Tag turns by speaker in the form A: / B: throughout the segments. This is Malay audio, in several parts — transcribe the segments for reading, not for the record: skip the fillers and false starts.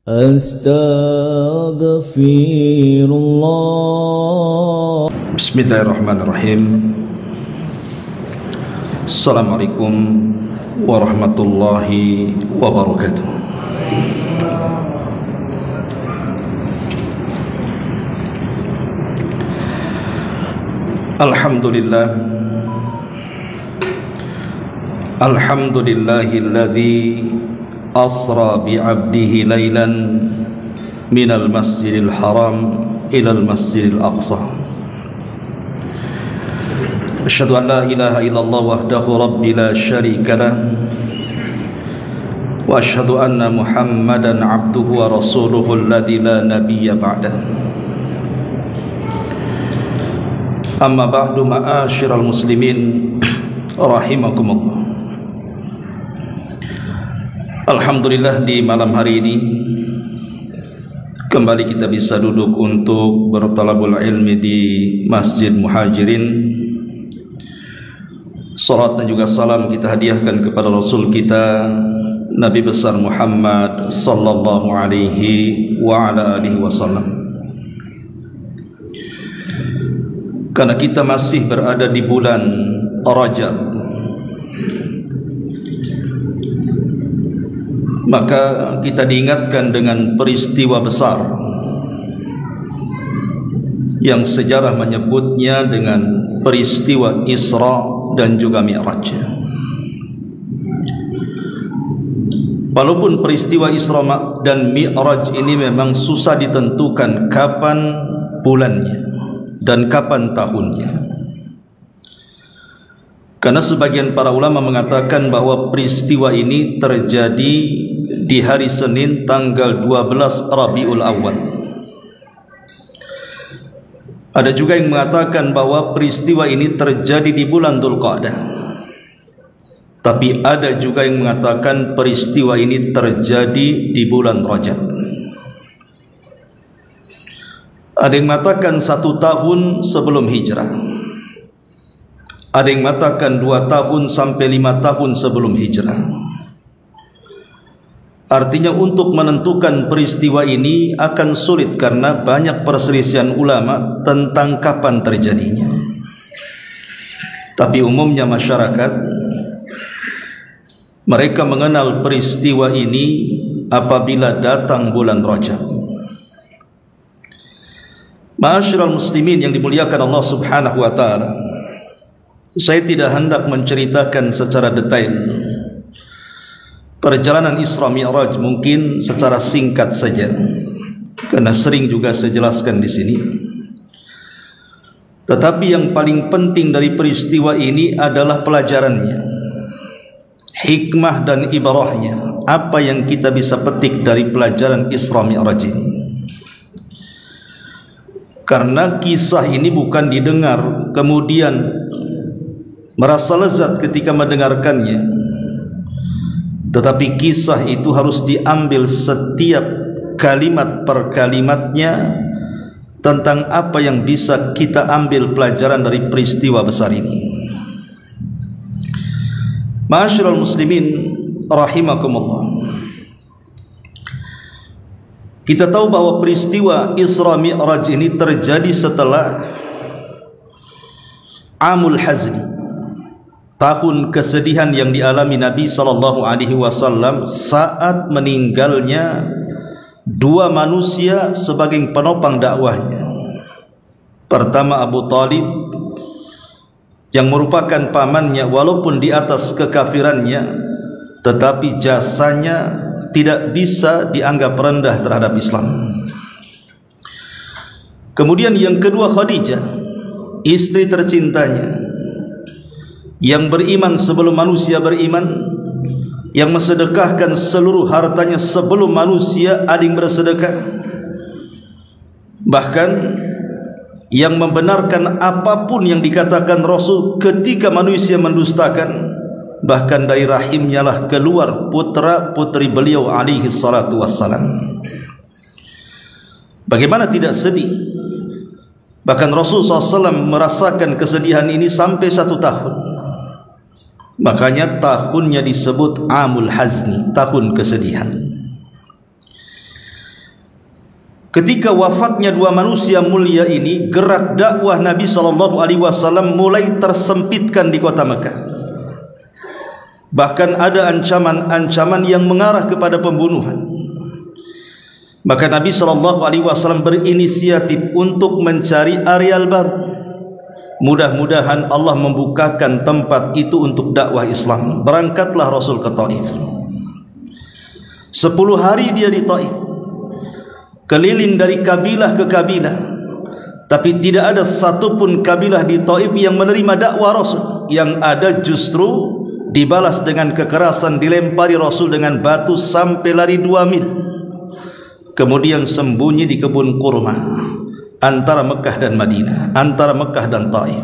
A: Astaghfirullah.
B: Bismillahirrahmanirrahim. Assalamualaikum warahmatullahi wabarakatuh. Alhamdulillah. Alhamdulillahilladzi asra bi'abdihi laylan minal masjidil haram ilal masjidil aqsa. Asyhadu an la ilaha illallah wahdahu rabbi la syarika lah wa asyhadu anna muhammadan abduhu wa rasuluhu alladzi la nabiyya ba'dah. Amma ba'du, ma'asyiral muslimin rahimakumullah. Alhamdulillah, di malam hari ini kembali kita bisa duduk untuk bertalabul ilmi di Masjid Muhajirin. Salat dan juga salam kita hadiahkan kepada Rasul kita Nabi besar Muhammad sallallahu alaihi wa ala alihi wasallam. Karena kita masih berada di bulan Rajab, maka kita diingatkan dengan peristiwa besar yang sejarah menyebutnya dengan peristiwa Isra dan juga Mi'raj. Walaupun peristiwa Isra dan Mi'raj ini memang susah ditentukan kapan bulannya dan kapan tahunnya, karena sebagian para ulama mengatakan bahwa peristiwa ini terjadi di hari Senin tanggal 12 Rabiul Awal. Ada juga yang mengatakan bahwa peristiwa ini terjadi di bulan Dzulqa'dah. Tapi ada juga yang mengatakan peristiwa ini terjadi di bulan Rajab. Ada yang mengatakan 1 tahun sebelum hijrah. Ada yang mengatakan 2 tahun sampai 5 tahun sebelum hijrah. Artinya untuk menentukan peristiwa ini akan sulit karena banyak perselisihan ulama tentang kapan terjadinya. Tapi umumnya masyarakat, mereka mengenal peristiwa ini apabila datang bulan Rajab. Ma'asyiral muslimin yang dimuliakan Allah Subhanahu wa taala, saya tidak hendak menceritakan secara detail perjalanan Isra Mi'raj, mungkin secara singkat saja, karena sering juga saya jelaskan di sini. Tetapi yang paling penting dari peristiwa ini adalah pelajarannya, hikmah dan ibarahnya. Apa yang kita bisa petik dari pelajaran Isra Mi'raj ini? Karena kisah ini bukan didengar kemudian merasa lezat ketika mendengarkannya, tetapi kisah itu harus diambil setiap kalimat per kalimatnya tentang apa yang bisa kita ambil pelajaran dari peristiwa besar ini. Ma'asyiral muslimin rahimakumullah. Kita tahu bahwa peristiwa Isra Mi'raj ini terjadi setelah Amul Hazni, tahun kesedihan yang dialami Nabi SAW saat meninggalnya 2 manusia sebagai penopang dakwahnya. Pertama Abu Talib, yang merupakan pamannya, walaupun di atas kekafirannya, tetapi jasanya tidak bisa dianggap rendah terhadap Islam. Kemudian yang kedua Khadijah, istri tercintanya, yang beriman sebelum manusia beriman, yang mensedekahkan seluruh hartanya sebelum manusia ada yang bersedekah, bahkan yang membenarkan apapun yang dikatakan Rasul ketika manusia mendustakan. Bahkan dari rahimnya lah keluar putra putri beliau alaihi salatu wassalam. Bagaimana tidak sedih? Bahkan Rasul SAW merasakan kesedihan ini sampai 1 tahun. Makanya tahunnya disebut Amul Hazni, tahun kesedihan. ketika wafatnya dua manusia mulia ini, gerak dakwah Nabi SAW mulai tersempitkan di kota Mekah. Bahkan ada ancaman-ancaman yang mengarah kepada pembunuhan. Maka Nabi SAW berinisiatif untuk mencari areal baru. Mudah-mudahan Allah membukakan tempat itu untuk dakwah Islam. Berangkatlah Rasul ke Taif. 10 hari dia di Taif, keliling dari kabilah ke kabilah, tapi tidak ada satupun kabilah di Taif yang menerima dakwah Rasul. Yang ada justru dibalas dengan kekerasan, dilempari Rasul dengan batu sampai lari 2 mil, kemudian sembunyi di kebun kurma antara Mekah dan Madinah, antara Mekah dan Taif.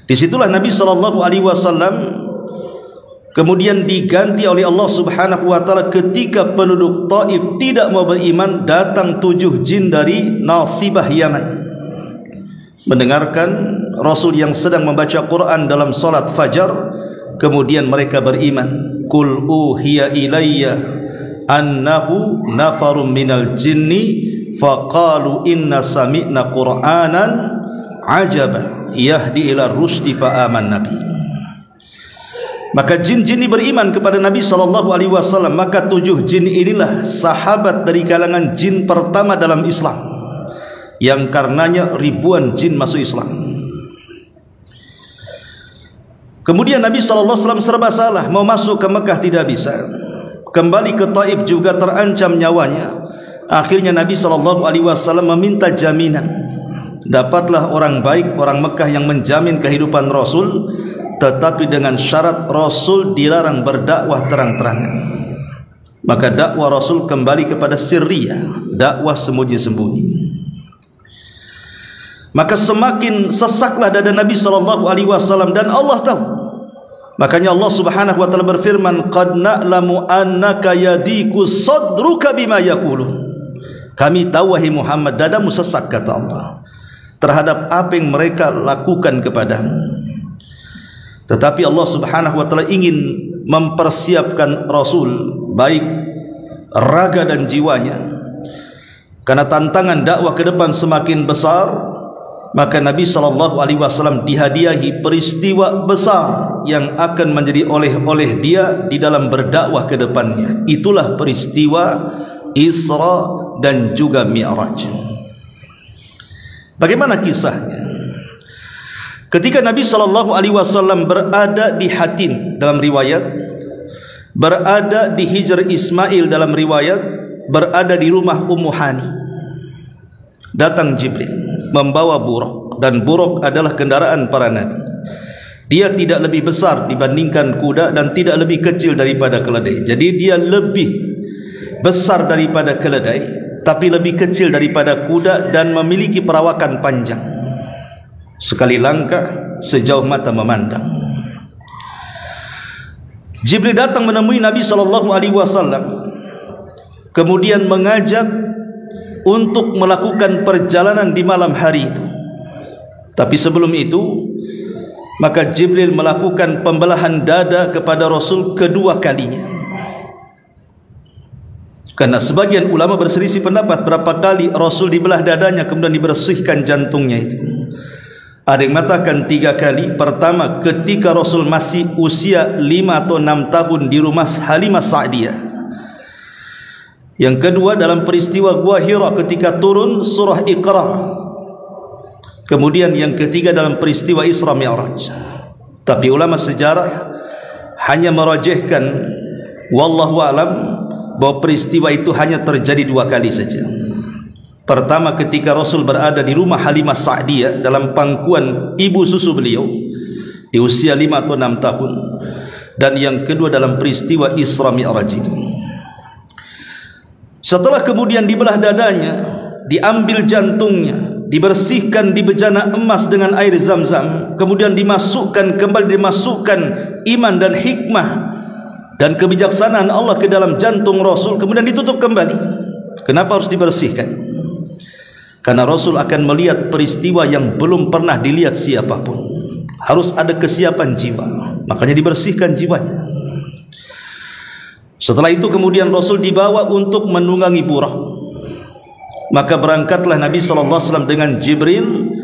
B: Disitulah Nabi SAW kemudian diganti oleh Allah Subhanahu wa taala. Ketika penduduk Taif tidak mau beriman, datang 7 jin dari Nasibah Yaman, mendengarkan Rasul yang sedang membaca Quran dalam salat fajar. Kemudian mereka beriman. Qul uhiya ilayya annahu nafarum minal jinni faqalu inna sami'na qur'anan ajaba yahdi ila rusdi fa amanna bi. Maka jin-jin ini beriman kepada Nabi SAW. Maka 7 jin inilah sahabat dari kalangan jin pertama dalam Islam, yang karenanya ribuan jin masuk Islam. Kemudian Nabi SAW serba salah, mau masuk ke Mekah tidak bisa, kembali ke Taif juga terancam nyawanya. Akhirnya Nabi SAW meminta jaminan. Dapatlah orang baik, orang Mekah yang menjamin kehidupan Rasul, tetapi dengan syarat Rasul dilarang berdakwah terang-terangan. Maka dakwah Rasul kembali kepada sirriyah, dakwah sembunyi-sembunyi. Maka semakin sesaklah dada Nabi SAW, dan Allah tahu. Makanya Allah Subhanahu wa taala berfirman, qad na'lamu annaka yadiku sadruka bima yaqulun. Kami tahu wahai Muhammad, dadamu sesak, kata Allah, terhadap apa yang mereka lakukan kepadamu. Tetapi Allah Subhanahu wa taala ingin mempersiapkan Rasul, baik raga dan jiwanya, karena tantangan dakwah ke depan semakin besar. Maka Nabi SAW dihadiahi peristiwa besar yang akan menjadi oleh-oleh dia di dalam berdakwah ke depannya. Itulah peristiwa Isra dan juga Mi'raj. Bagaimana kisahnya? Ketika Nabi SAW berada di Hatim dalam riwayat, berada di Hijr Ismail dalam riwayat, berada di rumah Ummu Hani, datang Jibril membawa buruk, dan buruk adalah kendaraan para nabi. Dia tidak lebih besar dibandingkan kuda dan tidak lebih kecil daripada keledai. Jadi dia lebih besar daripada keledai, tapi lebih kecil daripada kuda, dan memiliki perawakan panjang. Sekali langkah sejauh mata memandang. Jibril datang menemui Nabi SAW, kemudian mengajak untuk melakukan perjalanan di malam hari itu. Tapi sebelum itu, maka Jibril melakukan pembelahan dada kepada Rasul kedua kalinya. Karena sebagian ulama berselisih pendapat berapa kali Rasul dibelah dadanya kemudian dibersihkan jantungnya itu. Ada yang mengatakan 3 kali. Pertama, ketika Rasul masih usia 5 atau 6 tahun di rumah Halimah Sa'diyah. Yang kedua, dalam peristiwa Gua Hira ketika turun surah Iqra. Kemudian yang ketiga, dalam peristiwa Isra Mi'raj. Tapi ulama sejarah hanya merajihkan, wallahu alam, bahwa peristiwa itu hanya terjadi 2 kali saja. Pertama, ketika Rasul berada di rumah Halimah Sa'diyah dalam pangkuan ibu susu beliau di usia 5 atau 6 tahun. Dan yang kedua dalam peristiwa Isra Mi'raj ini. Setelah kemudian dibelah dadanya, diambil jantungnya, dibersihkan di bejana emas dengan air Zam-Zam, kemudian dimasukkan iman dan hikmah dan kebijaksanaan Allah ke dalam jantung Rasul, kemudian ditutup kembali. Kenapa harus dibersihkan? Karena Rasul akan melihat peristiwa yang belum pernah dilihat siapapun. Harus ada kesiapan jiwa, makanya dibersihkan jiwanya. Setelah itu kemudian Rasul dibawa untuk menunggangi buraq. Maka berangkatlah Nabi SAW dengan Jibril.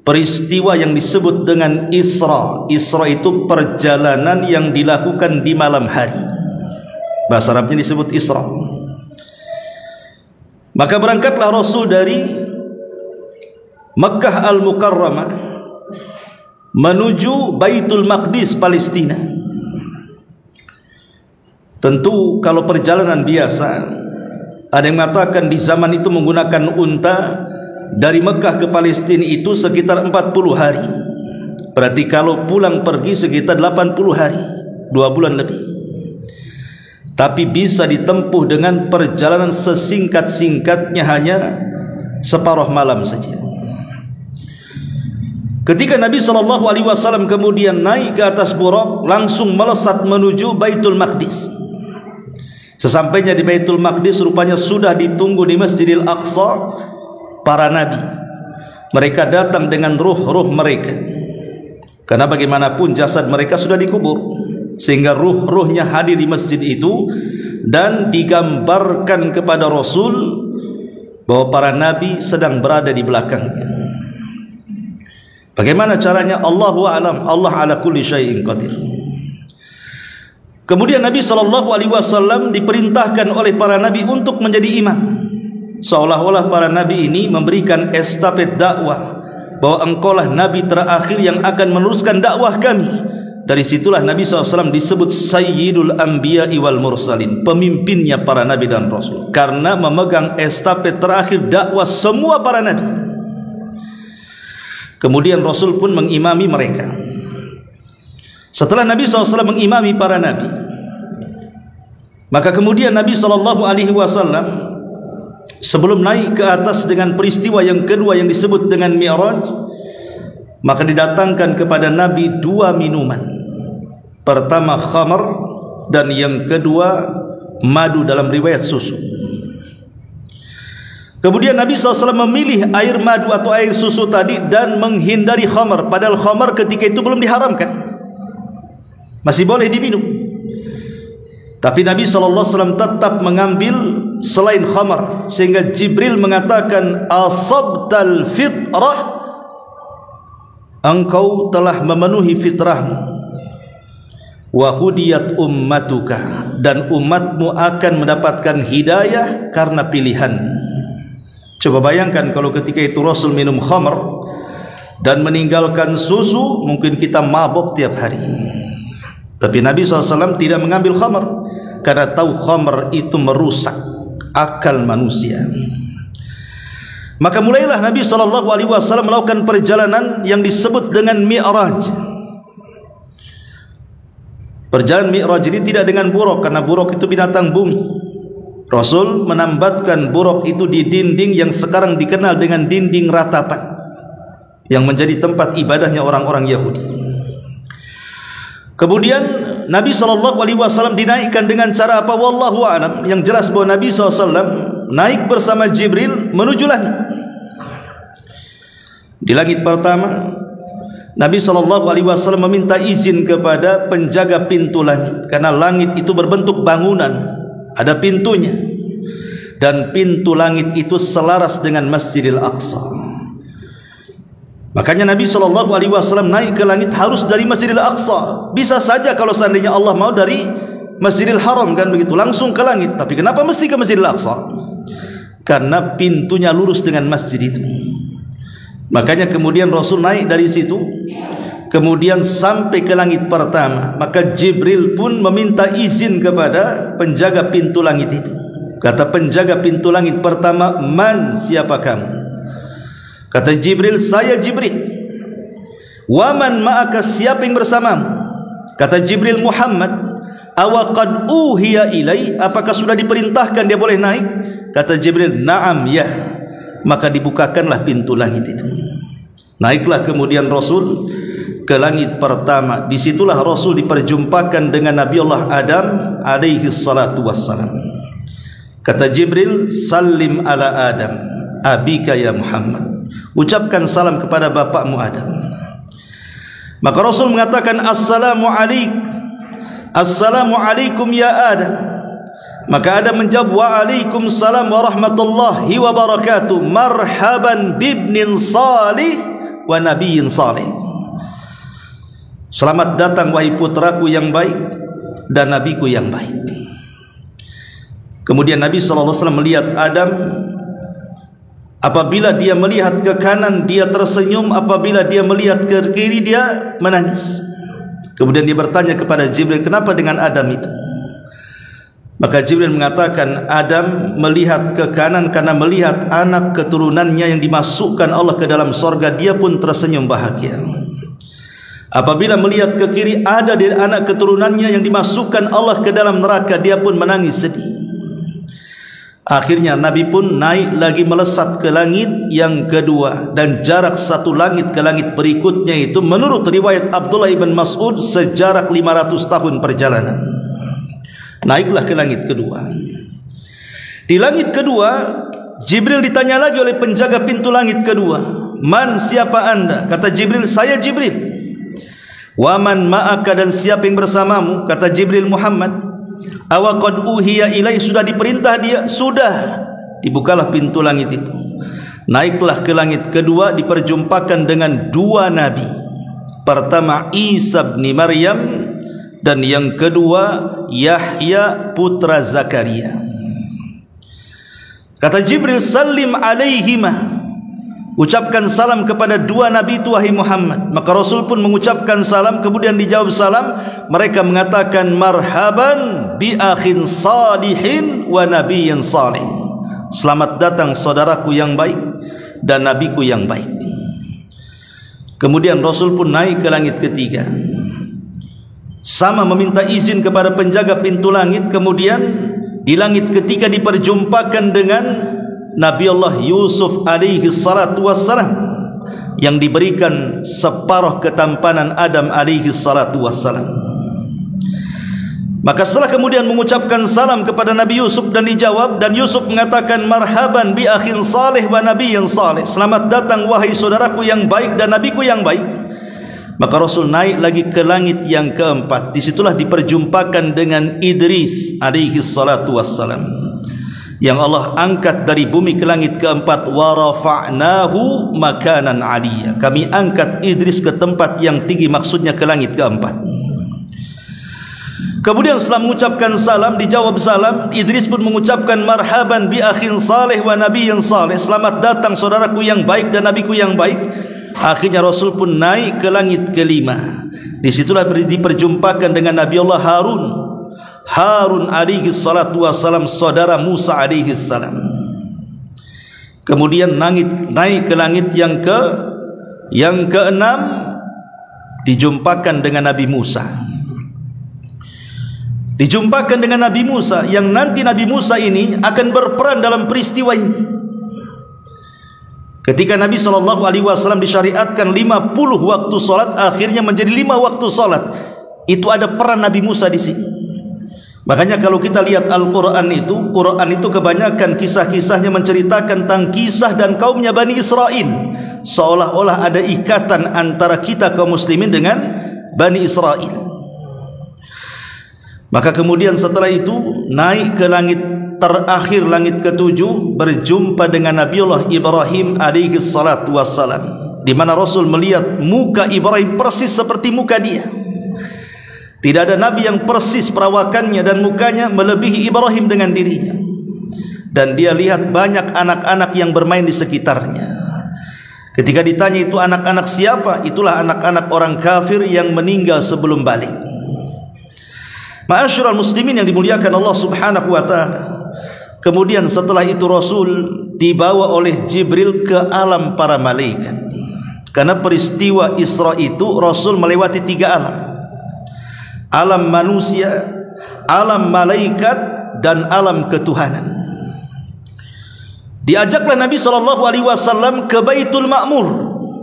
B: Peristiwa yang disebut dengan Isra. Isra itu perjalanan yang dilakukan di malam hari. Bahasa Arabnya disebut Isra. Maka berangkatlah Rasul dari Makkah Al-Mukarramah menuju Baitul Maqdis, Palestina. Tentu kalau perjalanan biasa, ada yang mengatakan di zaman itu menggunakan unta dari Mekah ke Palestina itu sekitar 40 hari. Berarti kalau pulang pergi sekitar 80 hari, 2 bulan lebih. Tapi bisa ditempuh dengan perjalanan sesingkat-singkatnya hanya separuh malam saja. Ketika Nabi SAW kemudian naik ke atas buraq, langsung melesat menuju Baitul Maqdis. Sesampainya di Baitul Maqdis, rupanya sudah ditunggu di Masjidil Aqsa para nabi. Mereka datang dengan ruh-ruh mereka, karena bagaimanapun jasad mereka sudah dikubur, sehingga ruh-ruhnya hadir di masjid itu dan digambarkan kepada Rasul bahwa para nabi sedang berada di belakangnya. Bagaimana caranya? Allahu a'lam. Allah ala kulli syai'in qadir. Kemudian Nabi SAW diperintahkan oleh para nabi untuk menjadi imam. Seolah-olah para nabi ini memberikan estafet dakwah, bahwa engkaulah nabi terakhir yang akan meneruskan dakwah kami. Dari situlah Nabi SAW disebut Sayyidul Anbiya'i wal Mursalin, pemimpinnya para nabi dan rasul, karena memegang estafet terakhir dakwah semua para nabi. Kemudian Rasul pun mengimami mereka. Setelah Nabi SAW mengimami para nabi, maka kemudian Nabi SAW sebelum naik ke atas dengan peristiwa yang kedua yang disebut dengan Mi'raj, maka didatangkan kepada Nabi 2 minuman. Pertama khamar, dan yang kedua madu, dalam riwayat susu. Kemudian Nabi SAW memilih air madu atau air susu tadi dan menghindari khamar, padahal khamar ketika itu belum diharamkan, masih boleh diminum. Tapi Nabi SAW tetap mengambil selain khamar, sehingga Jibril mengatakan, asabtal fitrah, engkau telah memenuhi fitrahmu, wa hudiyat ummatuka, dan umatmu akan mendapatkan hidayah karena pilihan. Coba bayangkan kalau ketika itu Rasul minum khamar dan meninggalkan susu, mungkin kita mabuk tiap hari. Tapi Nabi SAW tidak mengambil khamar, karena tahu khamar itu merusak akal manusia. Maka mulailah Nabi SAW melakukan perjalanan yang disebut dengan Mi'raj. Perjalanan Mi'raj ini tidak dengan buraq, karena buraq itu binatang bumi. Rasul menambatkan buraq itu di dinding yang sekarang dikenal dengan dinding ratapan, yang menjadi tempat ibadahnya orang-orang Yahudi. Kemudian Nabi SAW dinaikkan dengan cara apa? Wallahu a'lam. Yang jelas bahwa Nabi SAW naik bersama Jibril menuju langit. Di langit pertama, Nabi SAW meminta izin kepada penjaga pintu langit, karena langit itu berbentuk bangunan, ada pintunya, dan pintu langit itu selaras dengan Masjidil Aqsa. Makanya Nabi SAW naik ke langit harus dari Masjidil Aqsa. Bisa saja kalau seandainya Allah mau dari Masjidil Haram, kan begitu, langsung ke langit. Tapi kenapa mesti ke Masjidil Aqsa? Karena pintunya lurus dengan masjid itu. Makanya kemudian Rasul naik dari situ, kemudian sampai ke langit pertama. Maka Jibril pun meminta izin kepada penjaga pintu langit itu. Kata penjaga pintu langit pertama, man, siapa kamu? Kata Jibril, saya Jibril. Waman ma'aka, siapa yang bersamamu? Kata Jibril, Muhammad. Awaqad uhiya ilai, apakah sudah diperintahkan dia boleh naik? Kata Jibril, na'am, ya. Maka dibukakanlah pintu langit itu. Naiklah kemudian Rasul ke langit pertama. Disitulah Rasul diperjumpakan dengan Nabi Allah Adam alaihi salatu wassalam. Kata Jibril, salim ala Adam abika ya Muhammad, ucapkan salam kepada bapakmu Adam. Maka Rasul mengatakan, assalamu alaikum ya Adam. Maka Adam menjawab, waalaikumsalam warahmatullahi wabarakatuh, marhaban bibnin salih wa nabiyyin salih. Selamat datang wahai putraku yang baik dan nabiku yang baik. Kemudian Nabi SAW melihat Adam. Apabila dia melihat ke kanan, dia tersenyum. Apabila dia melihat ke kiri, dia menangis. Kemudian dia bertanya kepada Jibril, kenapa dengan Adam itu? Maka Jibril mengatakan, Adam melihat ke kanan karena melihat anak keturunannya yang dimasukkan Allah ke dalam sorga, dia pun tersenyum bahagia. Apabila melihat ke kiri, ada dari anak keturunannya yang dimasukkan Allah ke dalam neraka, dia pun menangis sedih. Akhirnya Nabi pun naik lagi melesat ke langit yang kedua, dan jarak satu langit ke langit berikutnya itu menurut riwayat Abdullah ibn Mas'ud sejarak 500 tahun perjalanan. Naiklah ke langit kedua. Di langit kedua, Jibril ditanya lagi oleh penjaga pintu langit kedua, man, siapa anda? Kata Jibril, saya Jibril. Wa man ma'aka, dan siapa yang bersamamu? Kata Jibril, Muhammad. Awa qad uhiya ilai, sudah diperintah dia? Sudah. Dibukalah pintu langit itu. Naiklah ke langit kedua, diperjumpakan dengan dua nabi. Pertama Isa bin Maryam, dan yang kedua Yahya putra Zakaria. Kata Jibril, salim alaihima, ucapkan salam kepada dua nabi itu wahai Muhammad. Maka Rasul pun mengucapkan salam. Kemudian dijawab salam, mereka mengatakan, marhaban bi akhin salihin wa nabiyyin salih. Selamat datang saudaraku yang baik dan nabiku yang baik. Kemudian Rasul pun naik ke langit ketiga, sama meminta izin kepada penjaga pintu langit. Kemudian di langit ketiga diperjumpakan dengan Nabi Allah Yusuf alaihi salatu wassalam, yang diberikan separuh ketampanan Adam alaihi salatu wassalam. Maka setelah kemudian mengucapkan salam kepada Nabi Yusuf dan dijawab, dan Yusuf mengatakan, marhaban bi akhin salih wa nabiyyin salih, selamat datang wahai saudaraku yang baik dan nabiku yang baik. Maka Rasul naik lagi ke langit yang keempat. Disitulah diperjumpakan dengan Idris alaihi salatu wassalam, yang Allah angkat dari bumi ke langit keempat. Wa rafa'nahu makanan aliyya, kami angkat Idris ke tempat yang tinggi, maksudnya ke langit keempat. Kemudian setelah mengucapkan salam, dijawab salam, Idris pun mengucapkan marhaban bi akhin salih wa nabiyyin salih, selamat datang saudaraku yang baik dan nabiku yang baik. Akhirnya Rasul pun naik ke langit kelima. Disitulah diperjumpakan dengan Nabi Allah Harun alaihi salatu wassalam, saudara Musa alaihi salam. Kemudian naik ke langit yang keenam, dijumpakan dengan Nabi Musa. Dijumpakan dengan Nabi Musa, yang nanti Nabi Musa ini akan berperan dalam peristiwa ini. Ketika Nabi SAW disyariatkan 50 waktu solat, akhirnya menjadi 5 waktu solat. Itu ada peran Nabi Musa di sini. Makanya kalau kita lihat Al-Quran itu kebanyakan kisah-kisahnya menceritakan tentang kisah dan kaumnya Bani Israel, seolah-olah ada ikatan antara kita kaum muslimin dengan Bani Israel. Maka kemudian setelah itu naik ke langit terakhir, langit ketujuh, berjumpa dengan Nabiullah Ibrahim alaihi salatu wassalam, di mana Rasul melihat muka Ibrahim persis seperti muka dia. Tidak ada nabi yang persis perawakannya dan mukanya melebihi Ibrahim dengan dirinya. Dan dia lihat banyak anak-anak yang bermain di sekitarnya. Ketika ditanya itu anak-anak siapa, itulah anak-anak orang kafir yang meninggal sebelum balik. Ma'asyiral muslimin yang dimuliakan Allah Subhanahu wa taala. Kemudian setelah itu Rasul dibawa oleh Jibril ke alam para malaikat. Karena peristiwa Isra itu Rasul melewati 3 alam. Alam manusia, alam malaikat, dan alam ketuhanan. Diajaklah Nabi SAW ke Baitul Ma'mur.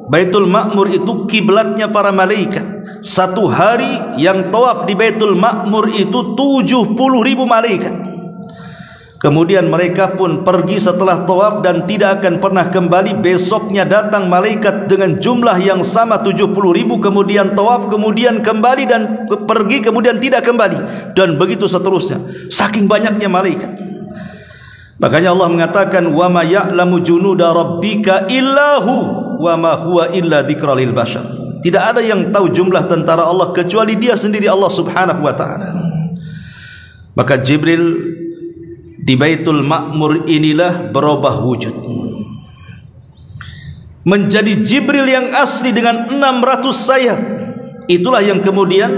B: Baitul Ma'mur itu kiblatnya para malaikat. Satu hari yang tawaf di Baitul Ma'mur itu 70.000 malaikat. Kemudian mereka pun pergi setelah tawaf dan tidak akan pernah kembali. Besoknya datang malaikat dengan jumlah yang sama 70.000, kemudian tawaf, kemudian kembali dan pergi, kemudian tidak kembali, dan begitu seterusnya, saking banyaknya malaikat. Makanya Allah mengatakan, wa ma ya'lamu junuda rabbika illahu wa ma huwa illa dzikra lil bashar. Tidak ada yang tahu jumlah tentara Allah kecuali Dia sendiri, Allah Subhanahu wa taala. Maka Jibril di Baitul Ma'mur inilah berubah wujud menjadi Jibril yang asli dengan 600 sayap. Itulah yang kemudian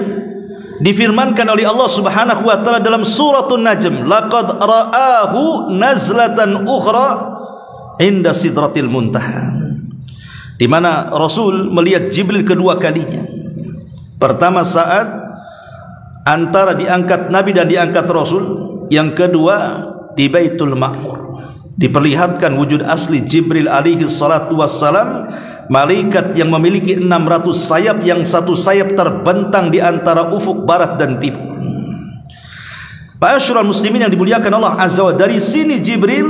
B: difirmankan oleh Allah Subhanahu wa taala dalam suratul Najm, laqad ra'ahu nazlatan ukhra inda sidratil muntaha, di mana Rasul melihat Jibril kedua kalinya. Pertama saat antara diangkat Nabi dan diangkat Rasul, yang kedua di Baitul Ma'mur diperlihatkan wujud asli Jibril alaihi salatu wassalam, malaikat yang memiliki 600 sayap, yang satu sayap terbentang di antara ufuk barat dan timur. Ma'asyiral muslimin yang dimuliakan Allah Azza wa Jalla, dari sini Jibril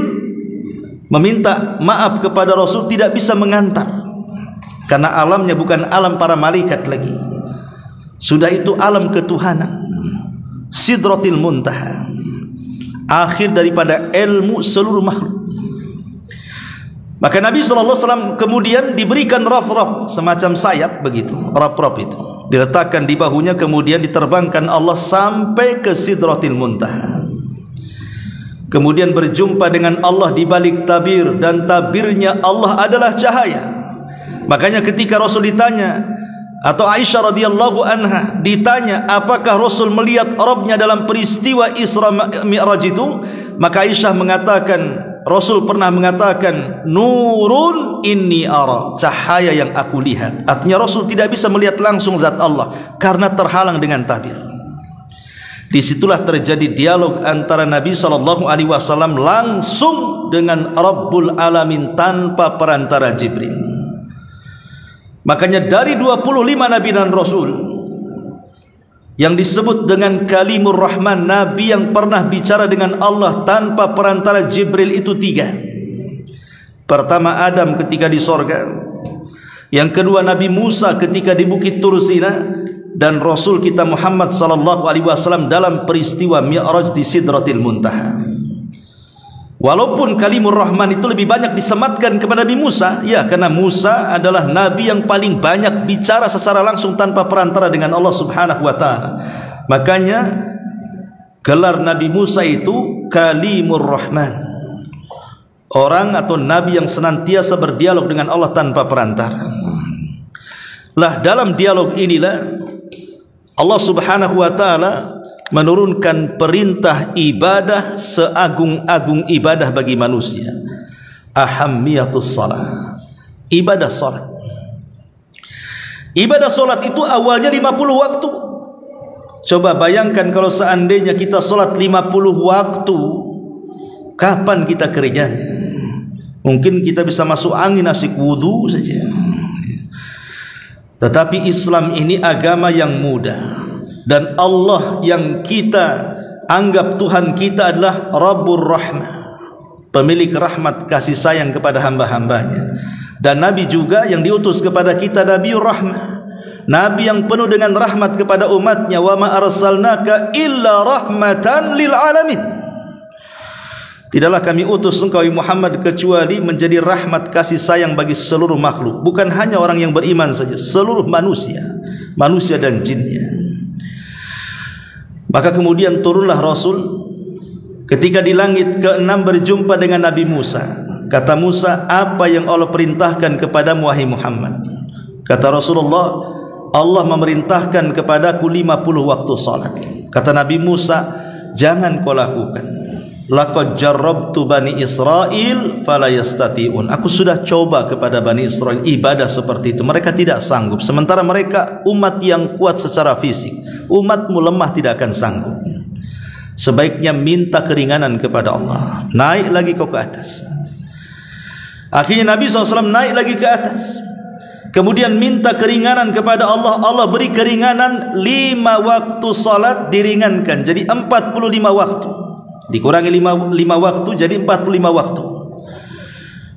B: meminta maaf kepada Rasul tidak bisa mengantar, karena alamnya bukan alam para malaikat lagi, sudah itu alam ketuhanan, Sidratil Muntaha, akhir daripada ilmu seluruh makhluk. Maka Nabi SAW kemudian diberikan raf-raf, semacam sayap begitu. Raf-raf itu diletakkan di bahunya, kemudian diterbangkan Allah sampai ke Sidratil Muntaha. Kemudian berjumpa dengan Allah di balik tabir, dan tabirnya Allah adalah cahaya. Makanya ketika Rasul ditanya, atau Aisyah radhiyallahu anha ditanya, apakah Rasul melihat Rabbnya dalam peristiwa Isra Mi'raj itu, maka Aisyah mengatakan, Rasul pernah mengatakan, nurun inni ara, cahaya yang aku lihat. Artinya Rasul tidak bisa melihat langsung zat Allah karena terhalang dengan tabir. Disitulah terjadi dialog antara Nabi SAW langsung dengan Rabbul Alamin tanpa perantara Jibril. Makanya dari 25 Nabi dan Rasul yang disebut dengan Kalimur Rahman, Nabi yang pernah bicara dengan Allah tanpa perantara Jibril itu 3. Pertama Adam ketika di sorga, yang kedua Nabi Musa ketika di Bukit Tur Sina, dan Rasul kita Muhammad SAW dalam peristiwa Mi'raj di Sidratil Muntaha. Walaupun Kalimur Rahman itu lebih banyak disematkan kepada Nabi Musa, ya, karena Musa adalah Nabi yang paling banyak bicara secara langsung tanpa perantara dengan Allah Subhanahu wa ta'ala. Makanya gelar Nabi Musa itu Kalimur Rahman, orang atau Nabi yang senantiasa berdialog dengan Allah tanpa perantara. Lah dalam dialog inilah Allah Subhanahu wa ta'ala menurunkan perintah ibadah seagung-agung ibadah bagi manusia, ahammiyatus salat, ibadah salat. Ibadah salat itu awalnya 50 waktu. Coba bayangkan kalau seandainya kita salat 50 waktu, kapan kita kerjanya? Mungkin kita bisa masuk angin asik wudu saja. Tetapi Islam ini agama yang mudah, dan Allah yang kita anggap Tuhan kita adalah Rabbur Rahmah, pemilik rahmat kasih sayang kepada hamba-hambanya. Dan Nabi juga yang diutus kepada kita Nabiur Rahmah, Nabi yang penuh dengan rahmat kepada umatnya. Wa ma arsalnaka illa rahmatan lil alamin, tidaklah kami utus engkau Muhammad kecuali menjadi rahmat kasih sayang bagi seluruh makhluk. Bukan hanya orang yang beriman saja, seluruh manusia, manusia dan jinnya. Maka kemudian turunlah Rasul ketika di langit ke-6 berjumpa dengan Nabi Musa. Kata Musa, apa yang Allah perintahkan kepadamu wahai Muhammad? Kata Rasulullah, Allah memerintahkan kepadaku 50 waktu salat. Kata Nabi Musa, jangan kau lakukan. Laqad jarrabtu bani Israil fala yastati'un. Aku sudah coba kepada Bani Israel ibadah seperti itu, mereka tidak sanggup. Sementara mereka umat yang kuat secara fisik, umatmu lemah, tidak akan sanggup. Sebaiknya minta keringanan kepada Allah. Naik lagi kau ke atas. Akhirnya Nabi SAW naik lagi ke atas, kemudian minta keringanan kepada Allah. Allah beri keringanan, 5 waktu salat diringankan jadi 45 waktu. dikurangi 5 waktu jadi 45 waktu.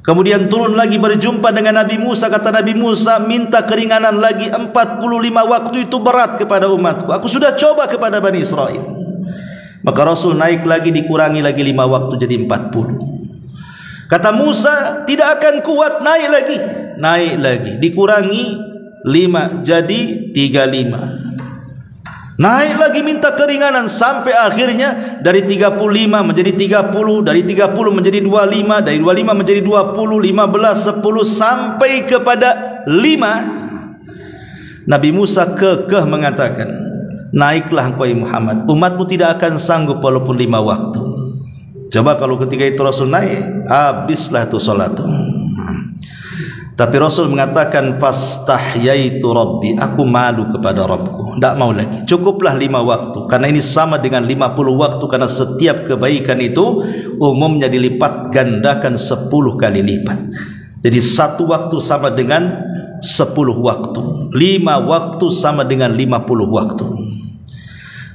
B: Kemudian turun lagi berjumpa dengan Nabi Musa. Kata Nabi Musa, minta keringanan lagi, 45 waktu itu berat kepada umatku, aku sudah coba kepada Bani Israel. Maka Rasul naik lagi, dikurangi lagi 5 waktu jadi 40. Kata Musa, tidak akan kuat, naik lagi, dikurangi 5 jadi 35. Naik lagi minta keringanan sampai akhirnya dari 35 menjadi 30, dari 30 menjadi 25, dari 25 menjadi 20, 15, 10 sampai kepada 5. Nabi Musa kekeh mengatakan, naiklah engkau Muhammad, umatmu tidak akan sanggup walaupun 5 waktu. Coba kalau ketika itu Rasul naik, habislah itu salat. Tapi Rasul mengatakan, fastahyaitu rabbi, aku malu kepada Rabbku, tidak mau lagi, cukuplah 5 waktu, karena ini sama dengan 50 waktu, karena setiap kebaikan itu umumnya dilipat gandakan 10 kali lipat. Jadi 1 waktu sama dengan 10 waktu, 5 waktu sama dengan 50 waktu.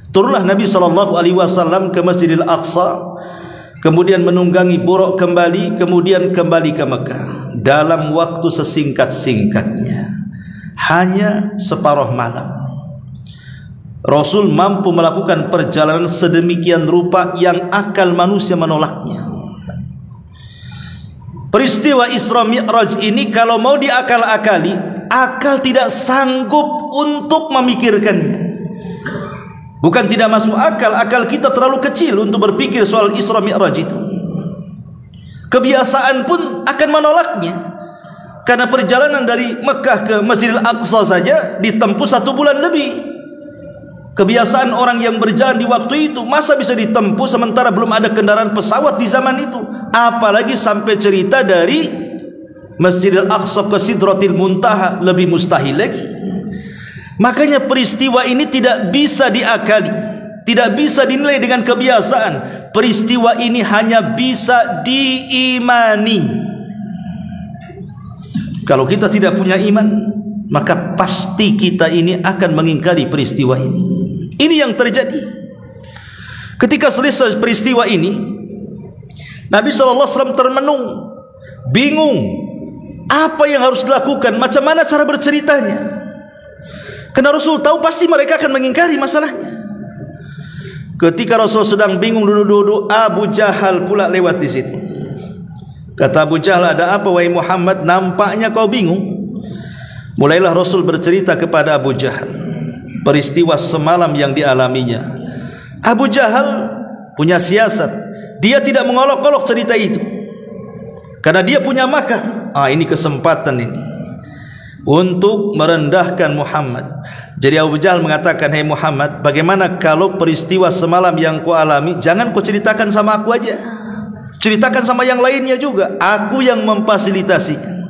B: Turunlah Nabi SAW ke Masjidil Aqsa, kemudian menunggangi Buraq kembali, kemudian kembali ke Mekah dalam waktu sesingkat-singkatnya, hanya separuh malam. Rasul mampu melakukan perjalanan sedemikian rupa yang akal manusia menolaknya. Peristiwa Isra Mi'raj ini kalau mau diakal-akali, akal tidak sanggup untuk memikirkannya. Bukan tidak masuk akal, akal kita terlalu kecil untuk berpikir soal Isra Mi'raj itu. Kebiasaan pun akan menolaknya, karena perjalanan dari Mekah ke Masjidil Aqsa saja ditempuh 1 bulan lebih. Kebiasaan orang yang berjalan di waktu itu masa bisa ditempuh sementara belum ada kendaraan pesawat di zaman itu, apalagi sampai cerita dari Masjidil Aqsa ke Sidratil Muntaha, lebih mustahil lagi. Makanya peristiwa ini tidak bisa diakali, tidak bisa dinilai dengan kebiasaan. Peristiwa ini hanya bisa diimani. Kalau kita tidak punya iman, maka pasti kita ini akan mengingkari peristiwa ini. Ini yang terjadi. Ketika selesai peristiwa ini, Nabi SAW termenung, bingung apa yang harus dilakukan, macam mana cara berceritanya. Karena Rasul tahu pasti mereka akan mengingkari masalahnya. Ketika Rasul sedang bingung duduk-duduk, Abu Jahal pula lewat di situ. Kata Abu Jahal, ada apa wahai Muhammad, nampaknya kau bingung. Mulailah Rasul bercerita kepada Abu Jahal peristiwa semalam yang dialaminya. Abu Jahal punya siasat, dia tidak mengolok-olok cerita itu, karena dia punya makar. Ini kesempatan ini untuk merendahkan Muhammad. Jadi Abu Jahal mengatakan, hei Muhammad, bagaimana kalau peristiwa semalam yang kau alami, jangan kau ceritakan sama aku aja, ceritakan sama yang lainnya juga. Aku yang memfasilitasinya,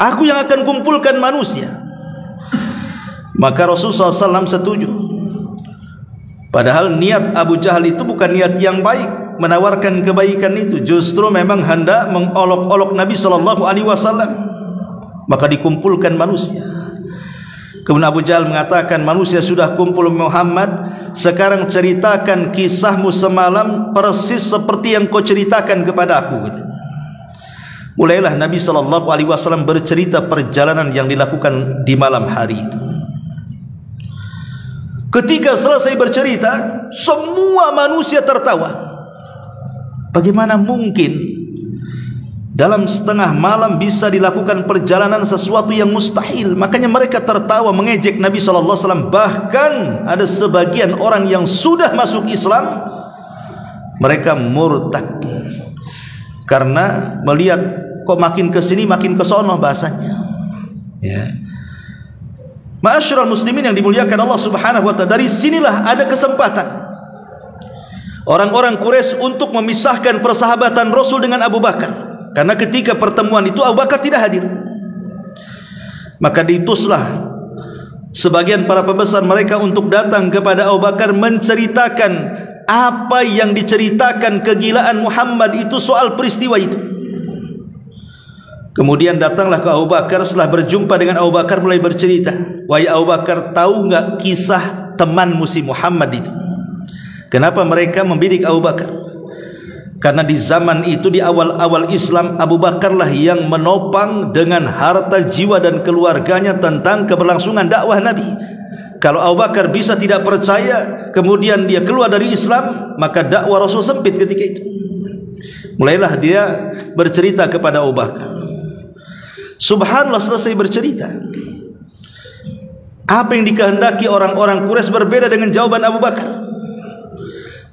B: aku yang akan kumpulkan manusia. Maka Rasulullah SAW setuju. Padahal niat Abu Jahal itu bukan niat yang baik, menawarkan kebaikan itu, justru memang hendak mengolok-olok Nabi SAW. Maka dikumpulkan manusia. Kemudian Abu Jahal mengatakan, manusia sudah kumpul Muhammad, sekarang ceritakan kisahmu semalam persis seperti yang kau ceritakan kepada aku. Mulailah Nabi SAW bercerita perjalanan yang dilakukan di malam hari itu. Ketika selesai bercerita, semua manusia tertawa. Bagaimana mungkin dalam setengah malam bisa dilakukan perjalanan sesuatu yang mustahil? Makanya mereka tertawa mengejek Nabi SAW. Bahkan ada sebagian orang yang sudah masuk Islam, mereka murtad karena melihat kok makin kesini makin kesono bahasanya. Ya. Ma'asyiral muslimin yang dimuliakan Allah Subhanahu wa ta'ala, dari sinilah ada kesempatan orang-orang Quraisy untuk memisahkan persahabatan Rasul dengan Abu Bakar. Karena ketika pertemuan itu Abu Bakar tidak hadir, maka diutuslah sebagian para pembesar mereka untuk datang kepada Abu Bakar menceritakan apa yang diceritakan kegilaan Muhammad itu soal peristiwa itu. Kemudian datanglah ke Abu Bakar, setelah berjumpa dengan Abu Bakar mulai bercerita, wahai Abu Bakar, tahu enggak kisah temanmu si Muhammad itu? Kenapa mereka membidik Abu Bakar? Karena di zaman itu, di awal-awal Islam, Abu Bakarlah yang menopang dengan harta jiwa dan keluarganya tentang keberlangsungan dakwah Nabi. Kalau Abu Bakar bisa tidak percaya, kemudian dia keluar dari Islam, maka dakwah Rasul sempit ketika itu. Mulailah dia bercerita kepada Abu Bakar. Subhanallah, selesai bercerita, apa yang dikehendaki orang-orang Quraisy berbeda dengan jawaban Abu Bakar.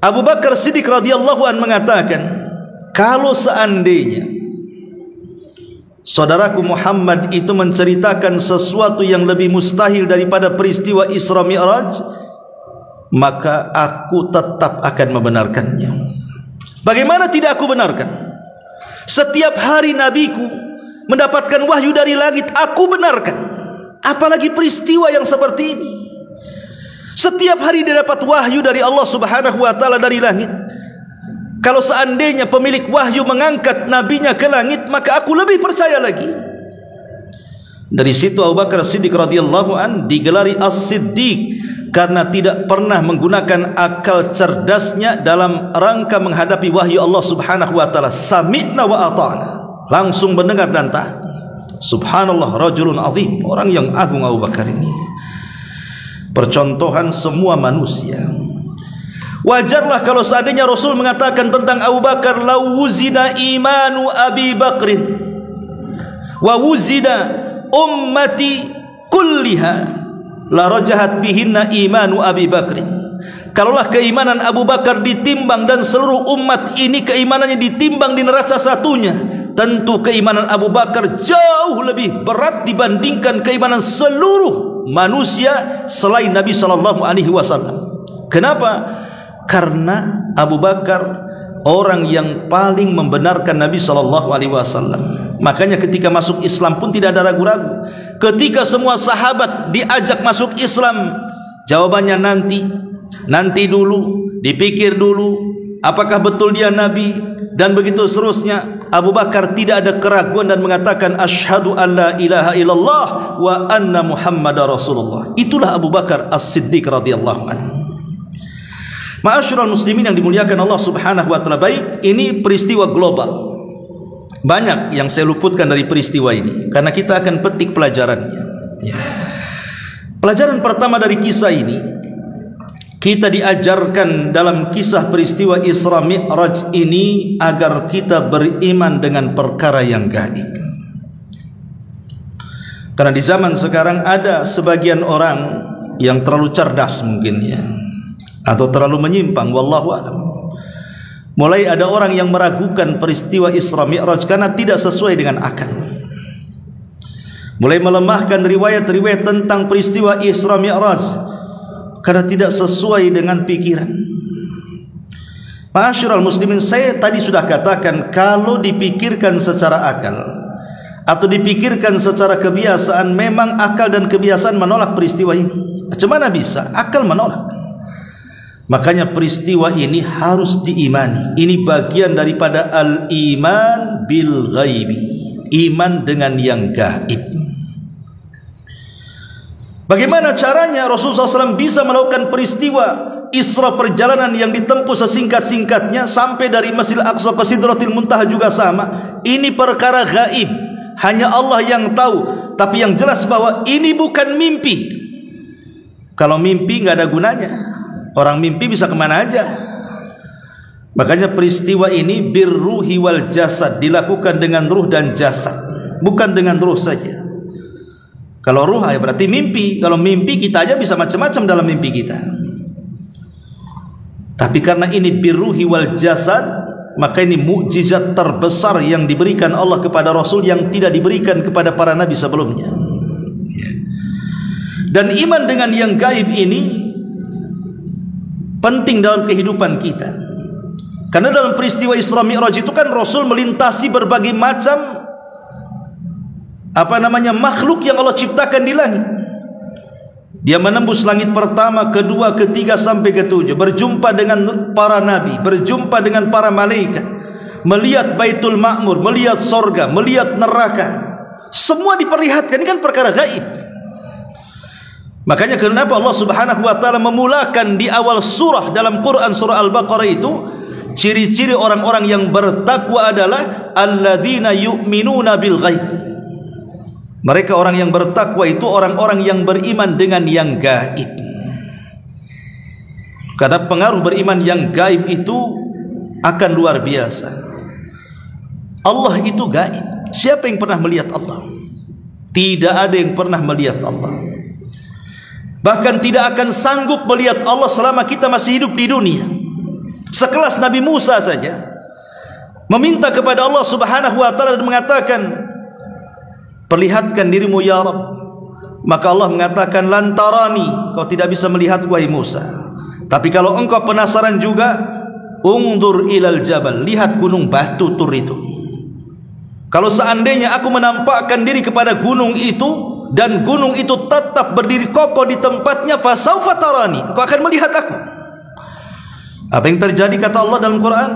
B: Abu Bakar Siddiq radhiyallahu anhu mengatakan, kalau seandainya saudaraku Muhammad itu menceritakan sesuatu yang lebih mustahil daripada peristiwa Isra Mi'raj, maka aku tetap akan membenarkannya. Bagaimana tidak aku benarkan? Setiap hari nabiku mendapatkan wahyu dari langit, aku benarkan. Apalagi peristiwa yang seperti ini. Setiap hari dia dapat wahyu dari Allah Subhanahu wa taala dari langit. Kalau seandainya pemilik wahyu mengangkat nabinya ke langit, maka aku lebih percaya lagi. Dari situ Abu Bakar Siddiq radhiyallahu an digelari As-Siddiq, karena tidak pernah menggunakan akal cerdasnya dalam rangka menghadapi wahyu Allah Subhanahu wa taala. Sami'na wa ata'na, langsung mendengar dan taat. Subhanallah, rajulun azim, orang yang agung Abu Bakar ini. Percontohan semua manusia. Wajarlah kalau seandainya Rasul mengatakan tentang Abu Bakar, lau wuzida imanu Abi Bakrin wa wuzida ummati kulliha la rajahat bihinna imanu Abi Bakrin. Kalaulah keimanan Abu Bakar ditimbang dan seluruh umat ini keimanannya ditimbang di neraca satunya, tentu keimanan Abu Bakar jauh lebih berat dibandingkan keimanan seluruh manusia selain Nabi sallallahu alaihi wasallam. Kenapa? Karena Abu Bakar orang yang paling membenarkan Nabi sallallahu alaihi wasallam. Makanya ketika masuk Islam pun tidak ada ragu-ragu. Ketika semua sahabat diajak masuk Islam, jawabannya nanti dulu, dipikir dulu apakah betul dia Nabi, dan begitu seterusnya. Abu Bakar tidak ada keraguan dan mengatakan asyhadu an la ilaha illallah wa anna Muhammadar Rasulullah. Itulah Abu Bakar As-Siddiq radhiyallahu anhu. Ma'asyiral muslimin yang dimuliakan Allah Subhanahu wa taala, baik ini peristiwa global. Banyak yang saya luputkan dari peristiwa ini karena kita akan petik pelajarannya. Ya. Pelajaran pertama dari kisah ini, kita diajarkan dalam kisah peristiwa Isra Mi'raj ini agar kita beriman dengan perkara yang gaib. Karena di zaman sekarang ada sebagian orang yang terlalu cerdas mungkin ya, atau terlalu menyimpang, wallahu a'lam. Mulai ada orang yang meragukan peristiwa Isra Mi'raj karena tidak sesuai dengan akal. Mulai melemahkan riwayat-riwayat tentang peristiwa Isra Mi'raj karena tidak sesuai dengan pikiran. Ma'asyiral muslimin, saya tadi sudah katakan, kalau dipikirkan secara akal atau dipikirkan secara kebiasaan, memang akal dan kebiasaan menolak peristiwa ini. Macam mana bisa? Akal menolak. Makanya peristiwa ini harus diimani. Ini bagian daripada al-iman bil ghaibi, iman dengan yang gaib. Bagaimana caranya Rasulullah SAW bisa melakukan peristiwa Isra, perjalanan yang ditempuh sesingkat-singkatnya sampai dari Masjidil Aqsa ke Sidratil Muntaha juga sama. Ini perkara gaib, hanya Allah yang tahu. Tapi yang jelas bahwa ini bukan mimpi. Kalau mimpi nggak ada gunanya. Orang mimpi bisa kemana aja. Makanya peristiwa ini birruhi wal jasad, dilakukan dengan ruh dan jasad, bukan dengan ruh saja. Kalau ruh ya berarti mimpi. Kalau mimpi kita aja bisa macam-macam dalam mimpi kita. Tapi karena ini birruhi wal jasad, maka ini mukjizat terbesar yang diberikan Allah kepada Rasul yang tidak diberikan kepada para nabi sebelumnya. Dan iman dengan yang gaib ini penting dalam kehidupan kita. Karena dalam peristiwa Isra Mi'raj itu kan Rasul melintasi berbagai macam makhluk yang Allah ciptakan di langit. Dia menembus langit pertama, kedua, ketiga sampai ketujuh, berjumpa dengan para nabi, berjumpa dengan para malaikat, melihat Baitul Ma'mur, melihat sorga, melihat neraka. Semua diperlihatkan. Ini kan perkara gaib. Makanya kenapa Allah Subhanahu wa taala memulakan di awal surah dalam Quran surah Al-Baqarah itu, ciri-ciri orang-orang yang bertakwa adalah alladzina yu'minuna bil ghaib. Mereka orang yang bertakwa itu orang-orang yang beriman dengan yang gaib. Karena pengaruh beriman yang gaib itu akan luar biasa. Allah itu gaib. Siapa yang pernah melihat Allah? Tidak ada yang pernah melihat Allah. Bahkan tidak akan sanggup melihat Allah selama kita masih hidup di dunia. Sekelas Nabi Musa saja meminta kepada Allah Subhanahu wa taala dan mengatakan, perlihatkan dirimu ya Rabb. Maka Allah mengatakan, lantarani, kau tidak bisa melihat wahai Musa. Tapi kalau engkau penasaran juga, ungdur ilal jabal, lihat gunung Batu Tur itu. Kalau seandainya aku menampakkan diri kepada gunung itu dan gunung itu tetap berdiri kokoh di tempatnya, fasaufa tarani, engkau akan melihat aku. Apa yang terjadi kata Allah dalam Quran?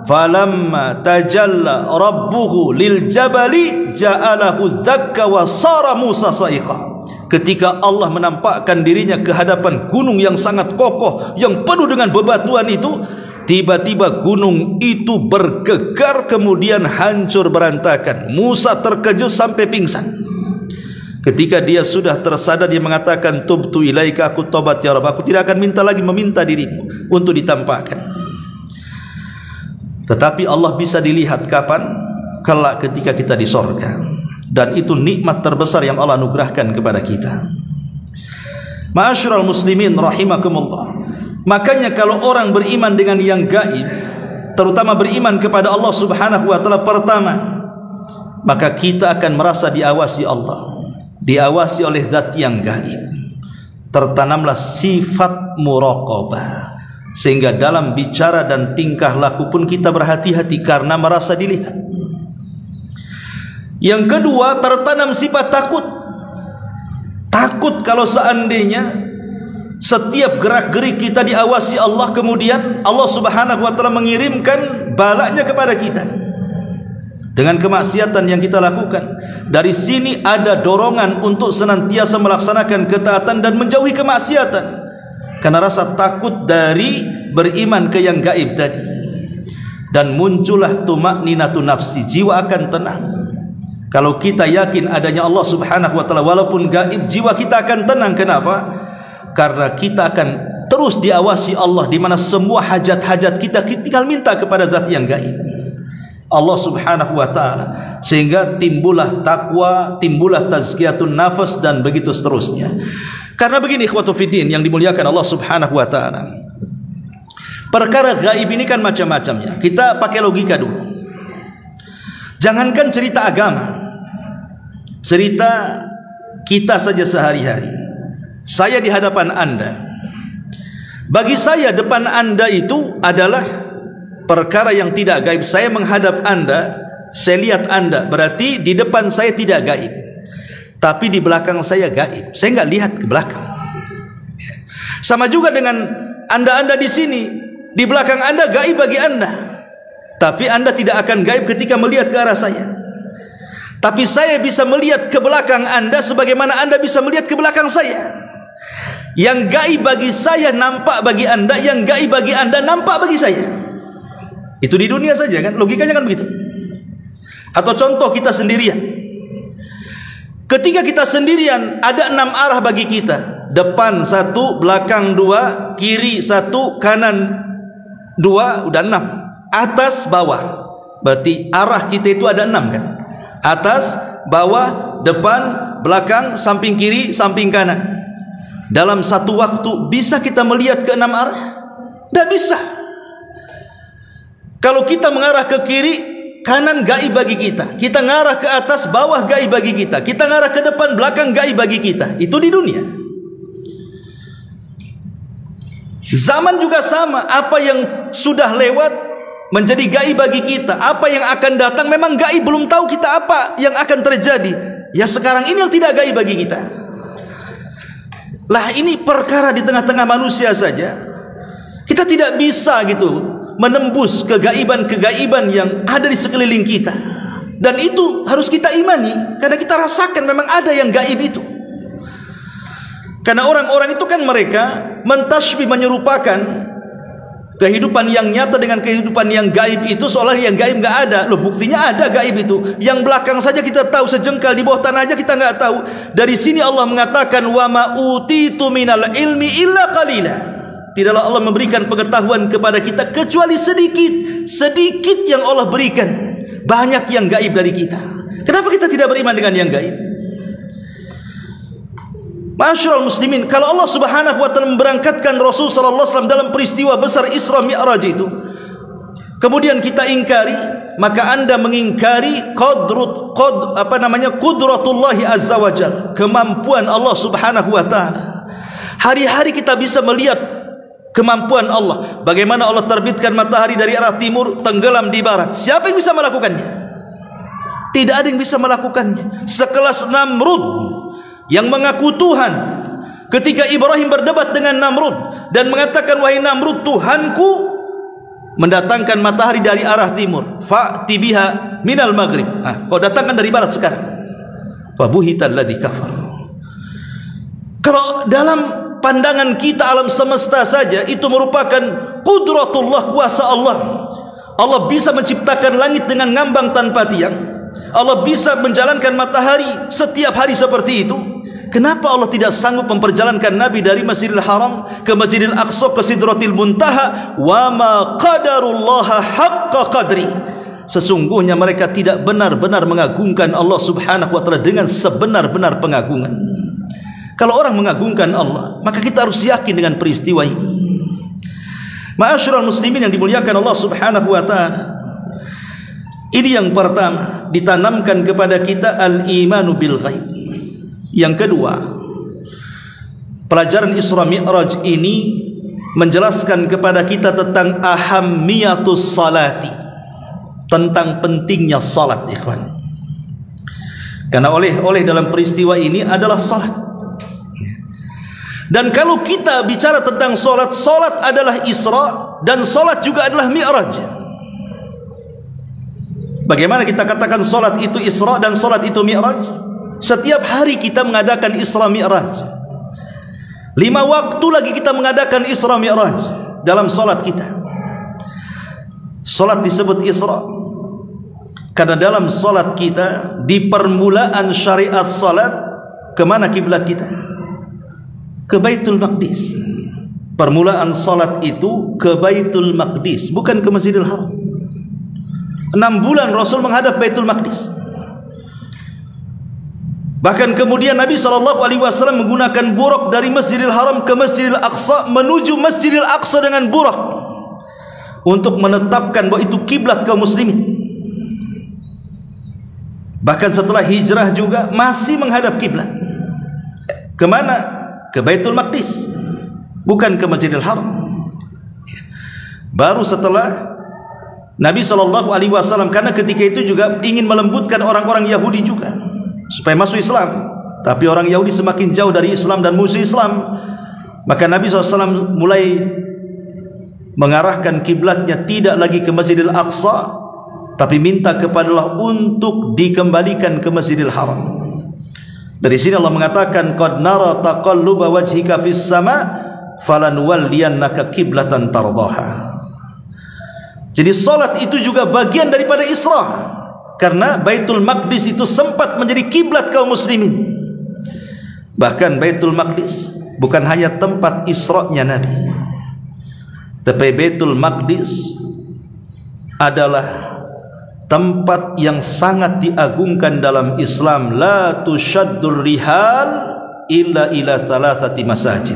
B: Falamma tajalla rabbuhu lil jabali ja'alahu dzakka wa sara Musa sa'iqa. Ketika Allah menampakkan dirinya ke hadapan gunung yang sangat kokoh, yang penuh dengan bebatuan itu, tiba-tiba gunung itu bergegar kemudian hancur berantakan. Musa terkejut sampai pingsan. Ketika dia sudah tersadar, dia mengatakan, tubtu ilaika, aku tobat ya Rabb, aku tidak akan meminta dirimu untuk ditampakkan. Tetapi Allah bisa dilihat kapan? Kelak ketika kita di sorga. Dan itu nikmat terbesar yang Allah anugerahkan kepada kita. Ma'asyiral muslimin rahimakumullah. Makanya kalau orang beriman dengan yang gaib, terutama beriman kepada Allah Subhanahu wa taala pertama, maka kita akan merasa diawasi Allah, diawasi oleh zat yang gaib. Tertanamlah sifat muraqabah, sehingga dalam bicara dan tingkah laku pun kita berhati-hati karena merasa dilihat. Yang kedua, tertanam sifat takut. Takut kalau seandainya setiap gerak-gerik kita diawasi Allah, kemudian Allah Subhanahu wa taala mengirimkan balanya kepada kita dengan kemaksiatan yang kita lakukan. Dari sini ada dorongan untuk senantiasa melaksanakan ketaatan dan menjauhi kemaksiatan, karena rasa takut dari beriman ke yang gaib tadi. Dan muncullah tumakninatun nafsi, jiwa akan tenang. Kalau kita yakin adanya Allah Subhanahu wa taala walaupun gaib, jiwa kita akan tenang. Kenapa? Karena kita akan terus diawasi Allah, di mana semua hajat-hajat kita tinggal minta kepada zat yang gaib, Allah Subhanahu wa taala. Sehingga timbullah takwa, timbullah tazkiyatun nafas, dan begitu seterusnya. Karena begini ikhwatu fiddin yang dimuliakan Allah Subhanahu wa taala, perkara gaib ini kan macam-macamnya. Kita pakai logika dulu. Jangankan cerita agama, cerita kita saja sehari-hari. Saya di hadapan Anda, bagi saya depan Anda itu adalah perkara yang tidak gaib. Saya menghadap Anda, saya lihat Anda, berarti di depan saya tidak gaib, tapi di belakang saya gaib. Saya nggak lihat ke belakang. Sama juga dengan Anda di sini, di belakang Anda gaib bagi Anda, tapi Anda tidak akan gaib ketika melihat ke arah saya. Tapi saya bisa melihat ke belakang Anda sebagaimana Anda bisa melihat ke belakang saya. Yang gaib bagi saya nampak bagi Anda, yang gaib bagi Anda nampak bagi saya. Itu di dunia saja kan, logikanya kan begitu. Atau contoh kita sendirian. Ketika kita sendirian, ada 6 arah bagi kita. Depan 1, belakang 2, kiri 1, kanan 2, udah 6. Atas, bawah. Berarti arah kita itu ada 6 kan. Atas, bawah, depan, belakang, samping kiri, samping kanan. Dalam satu waktu bisa kita melihat ke 6 arah? Tidak bisa. Kalau kita mengarah ke kiri, kanan gaib bagi kita. Kita mengarah ke atas, bawah gaib bagi kita. Kita mengarah ke depan, belakang gaib bagi kita. Itu di dunia. Zaman juga sama. Apa yang sudah lewat menjadi gaib bagi kita. Apa yang akan datang memang gaib, belum tahu kita apa yang akan terjadi. Ya sekarang ini yang tidak gaib bagi kita. Lah ini perkara di tengah-tengah manusia saja. Kita tidak bisa gitu menembus kegaiban-kegaiban yang ada di sekeliling kita. Dan itu harus kita imani, karena kita rasakan memang ada yang gaib itu. Karena orang-orang itu kan mereka mentasbih, menyerupakan kehidupan yang nyata dengan kehidupan yang gaib itu, seolah yang gaib nggak ada. Loh, buktinya ada gaib itu. Yang belakang saja kita tahu, sejengkal di bawah tanah aja kita nggak tahu. Dari sini Allah mengatakan, wa ma utitu minal ilmi illa qalila. Tidaklah Allah memberikan pengetahuan kepada kita kecuali sedikit yang Allah berikan. Banyak yang gaib dari kita. Kenapa kita tidak beriman dengan yang gaib? Ma'asyiral muslimin, kalau Allah Subhanahu wa taala memberangkatkan Rasul sallallahu alaihi wasallam dalam peristiwa besar Isra Mi'raj itu, kemudian kita ingkari, maka Anda mengingkari qudratullahi azza wajalla, kemampuan Allah Subhanahu wa taala. Hari-hari kita bisa melihat kemampuan Allah. Bagaimana Allah terbitkan matahari dari arah timur, tenggelam di barat. Siapa yang bisa melakukannya? Tidak ada yang bisa melakukannya. Sekelas Namrud yang mengaku Tuhan, ketika Ibrahim berdebat dengan Namrud dan mengatakan, wahai Namrud, Tuhanku mendatangkan matahari dari arah timur, fa'ti biha minal maghrib. Kau datangkan dari barat sekarang. Fabuhital ladzi kafar. Kalau dalam pandangan kita alam semesta saja itu merupakan qudratullah, kuasa Allah. Allah bisa menciptakan langit dengan ngambang tanpa tiang. Allah bisa menjalankan matahari setiap hari seperti itu. Kenapa Allah tidak sanggup memperjalankan Nabi dari Masjidil Haram ke Masjidil Aqsa ke Sidratil Muntaha? Wa ma qadarullaha haqqa qadri. Sesungguhnya mereka tidak benar-benar mengagungkan Allah Subhanahu wa taala dengan sebenar-benar pengagungan. Kalau orang mengagungkan Allah, maka kita harus yakin dengan peristiwa ini. Ma'asyiral muslimin yang dimuliakan Allah Subhanahu wa taala, ini yang pertama, ditanamkan kepada kita al-imanu bil ghaib. Yang kedua, pelajaran Isra Mi'raj ini menjelaskan kepada kita tentang ahammiyatus salati, tentang pentingnya salat, ikhwan. Karena oleh dalam peristiwa ini adalah salat. Dan kalau kita bicara tentang salat, salat adalah Isra dan salat juga adalah Mi'raj. Bagaimana kita katakan salat itu Isra dan salat itu Mi'raj? Setiap hari kita mengadakan Isra Mi'raj. 5 waktu lagi kita mengadakan Isra Mi'raj dalam salat kita. Salat disebut Isra karena dalam salat kita, di permulaan syariat salat, kemana kiblat kita? Ke Baitul Maqdis. Permulaan salat itu ke Baitul Maqdis, bukan ke Masjidil Haram. 6 bulan Rasul menghadap Baitul Maqdis. Bahkan kemudian Nabi SAW menggunakan burak dari Masjidil Haram ke Masjidil Aqsa, menuju Masjidil Aqsa dengan burak untuk menetapkan bahwa itu kiblat kaum muslimin. Bahkan setelah hijrah juga masih menghadap kiblat. Kemana? Ke Baitul Maqdis, bukan ke Masjidil Haram. Baru setelah Nabi SAW, karena ketika itu juga ingin melembutkan orang-orang Yahudi juga supaya masuk Islam, tapi orang Yahudi semakin jauh dari Islam dan musuh Islam, maka Nabi SAW mulai mengarahkan kiblatnya tidak lagi ke Masjidil Aqsa, tapi minta kepada Allah untuk dikembalikan ke Masjidil Haram. Dari sini Allah mengatakan, qad nara taqalluba wajhika fis sama falanwalliyannaka qiblatan tardaha. Jadi salat itu juga bagian daripada Isra, karena Baitul Maqdis itu sempat menjadi kiblat kaum muslimin. Bahkan Baitul Maqdis bukan hanya tempat Isra-nya Nabi, tapi Baitul Maqdis adalah tempat yang sangat diagungkan dalam Islam. La tushaddur rihal illa ila thalathati masajid.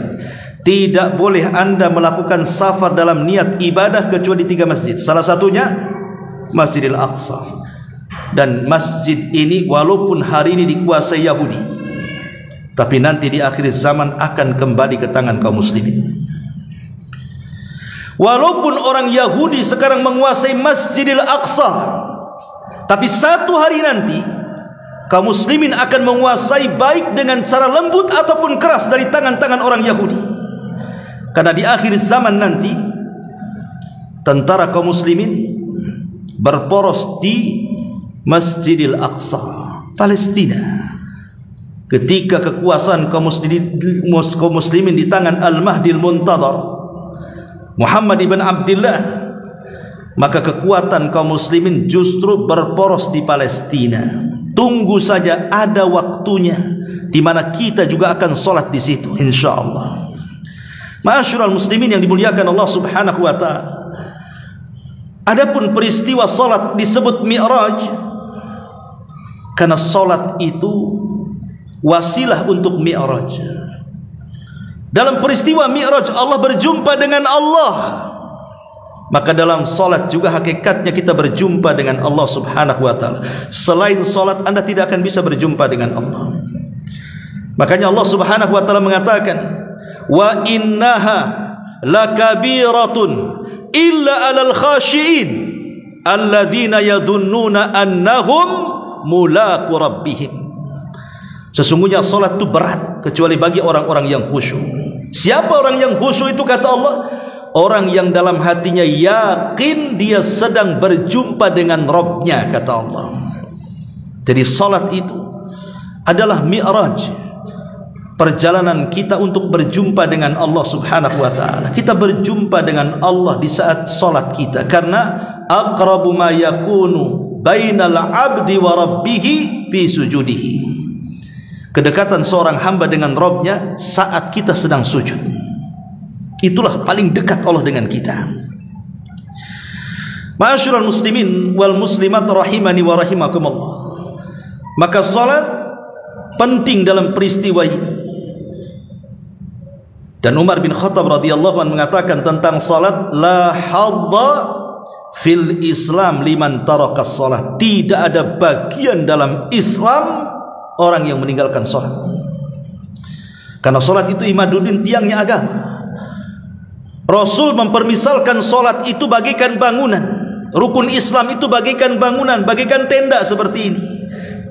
B: Tidak boleh Anda melakukan safar dalam niat ibadah kecuali 3 masjid. Salah satunya Masjidil Aqsa. Dan masjid ini walaupun hari ini dikuasai Yahudi, tapi nanti di akhir zaman akan kembali ke tangan kaum muslimin. Walaupun orang Yahudi sekarang menguasai Masjidil Aqsa, tapi satu hari nanti kaum muslimin akan menguasai, baik dengan cara lembut ataupun keras, dari tangan-tangan orang Yahudi. Karena di akhir zaman nanti tentara kaum muslimin berporos di Masjidil Aqsa, Palestina. ketika kekuasaan kaum muslimin di tangan Al-Mahdi Al-Muntadhar Muhammad ibn Abdullah, maka kekuatan kaum muslimin justru berporos di Palestina. Tunggu saja ada waktunya di mana kita juga akan salat di situ insyaallah. Ma'asyiral muslimin yang dimuliakan Allah Subhanahu wa taala. Adapun peristiwa salat disebut Mi'raj karena salat itu wasilah untuk Mi'raj. Dalam peristiwa Mi'raj Allah berjumpa dengan Allah. Maka dalam salat juga hakikatnya kita berjumpa dengan Allah Subhanahu wa taala. Selain salat Anda tidak akan bisa berjumpa dengan Allah. Makanya Allah Subhanahu wa taala mengatakan, "Wa innaha lakabiratun illa 'alal khashiin alladzina yadunnuna annahum mulaqu rabbihim." Sesungguhnya salat itu berat kecuali bagi orang-orang yang khusyuk. Siapa orang yang khusyuk itu kata Allah? Orang yang dalam hatinya yakin dia sedang berjumpa dengan Rabbnya, kata Allah. Jadi salat itu adalah mi'raj, perjalanan kita untuk berjumpa dengan Allah Subhanahu wa taala. Kita berjumpa dengan Allah di saat salat kita, karena aqrabu ma yakunu bainal 'abdi wa rabbih fi sujudihi. Kedekatan seorang hamba dengan Rabbnya saat kita sedang sujud. Itulah paling dekat Allah dengan kita. Ma'asyiral muslimin wal muslimat rahimani wa rahimakumullah. Maka salat penting dalam peristiwa ini. Dan Umar bin Khattab radhiyallahu anhu mengatakan tentang salat, la hadza fil Islam liman taraka salat. Tidak ada bagian dalam Islam orang yang meninggalkan salat. Karena salat itu imaduddin, tiangnya agama. Rasul mempermisalkan salat itu bagaikan bangunan. Rukun Islam itu bagaikan bangunan, bagaikan tenda seperti ini.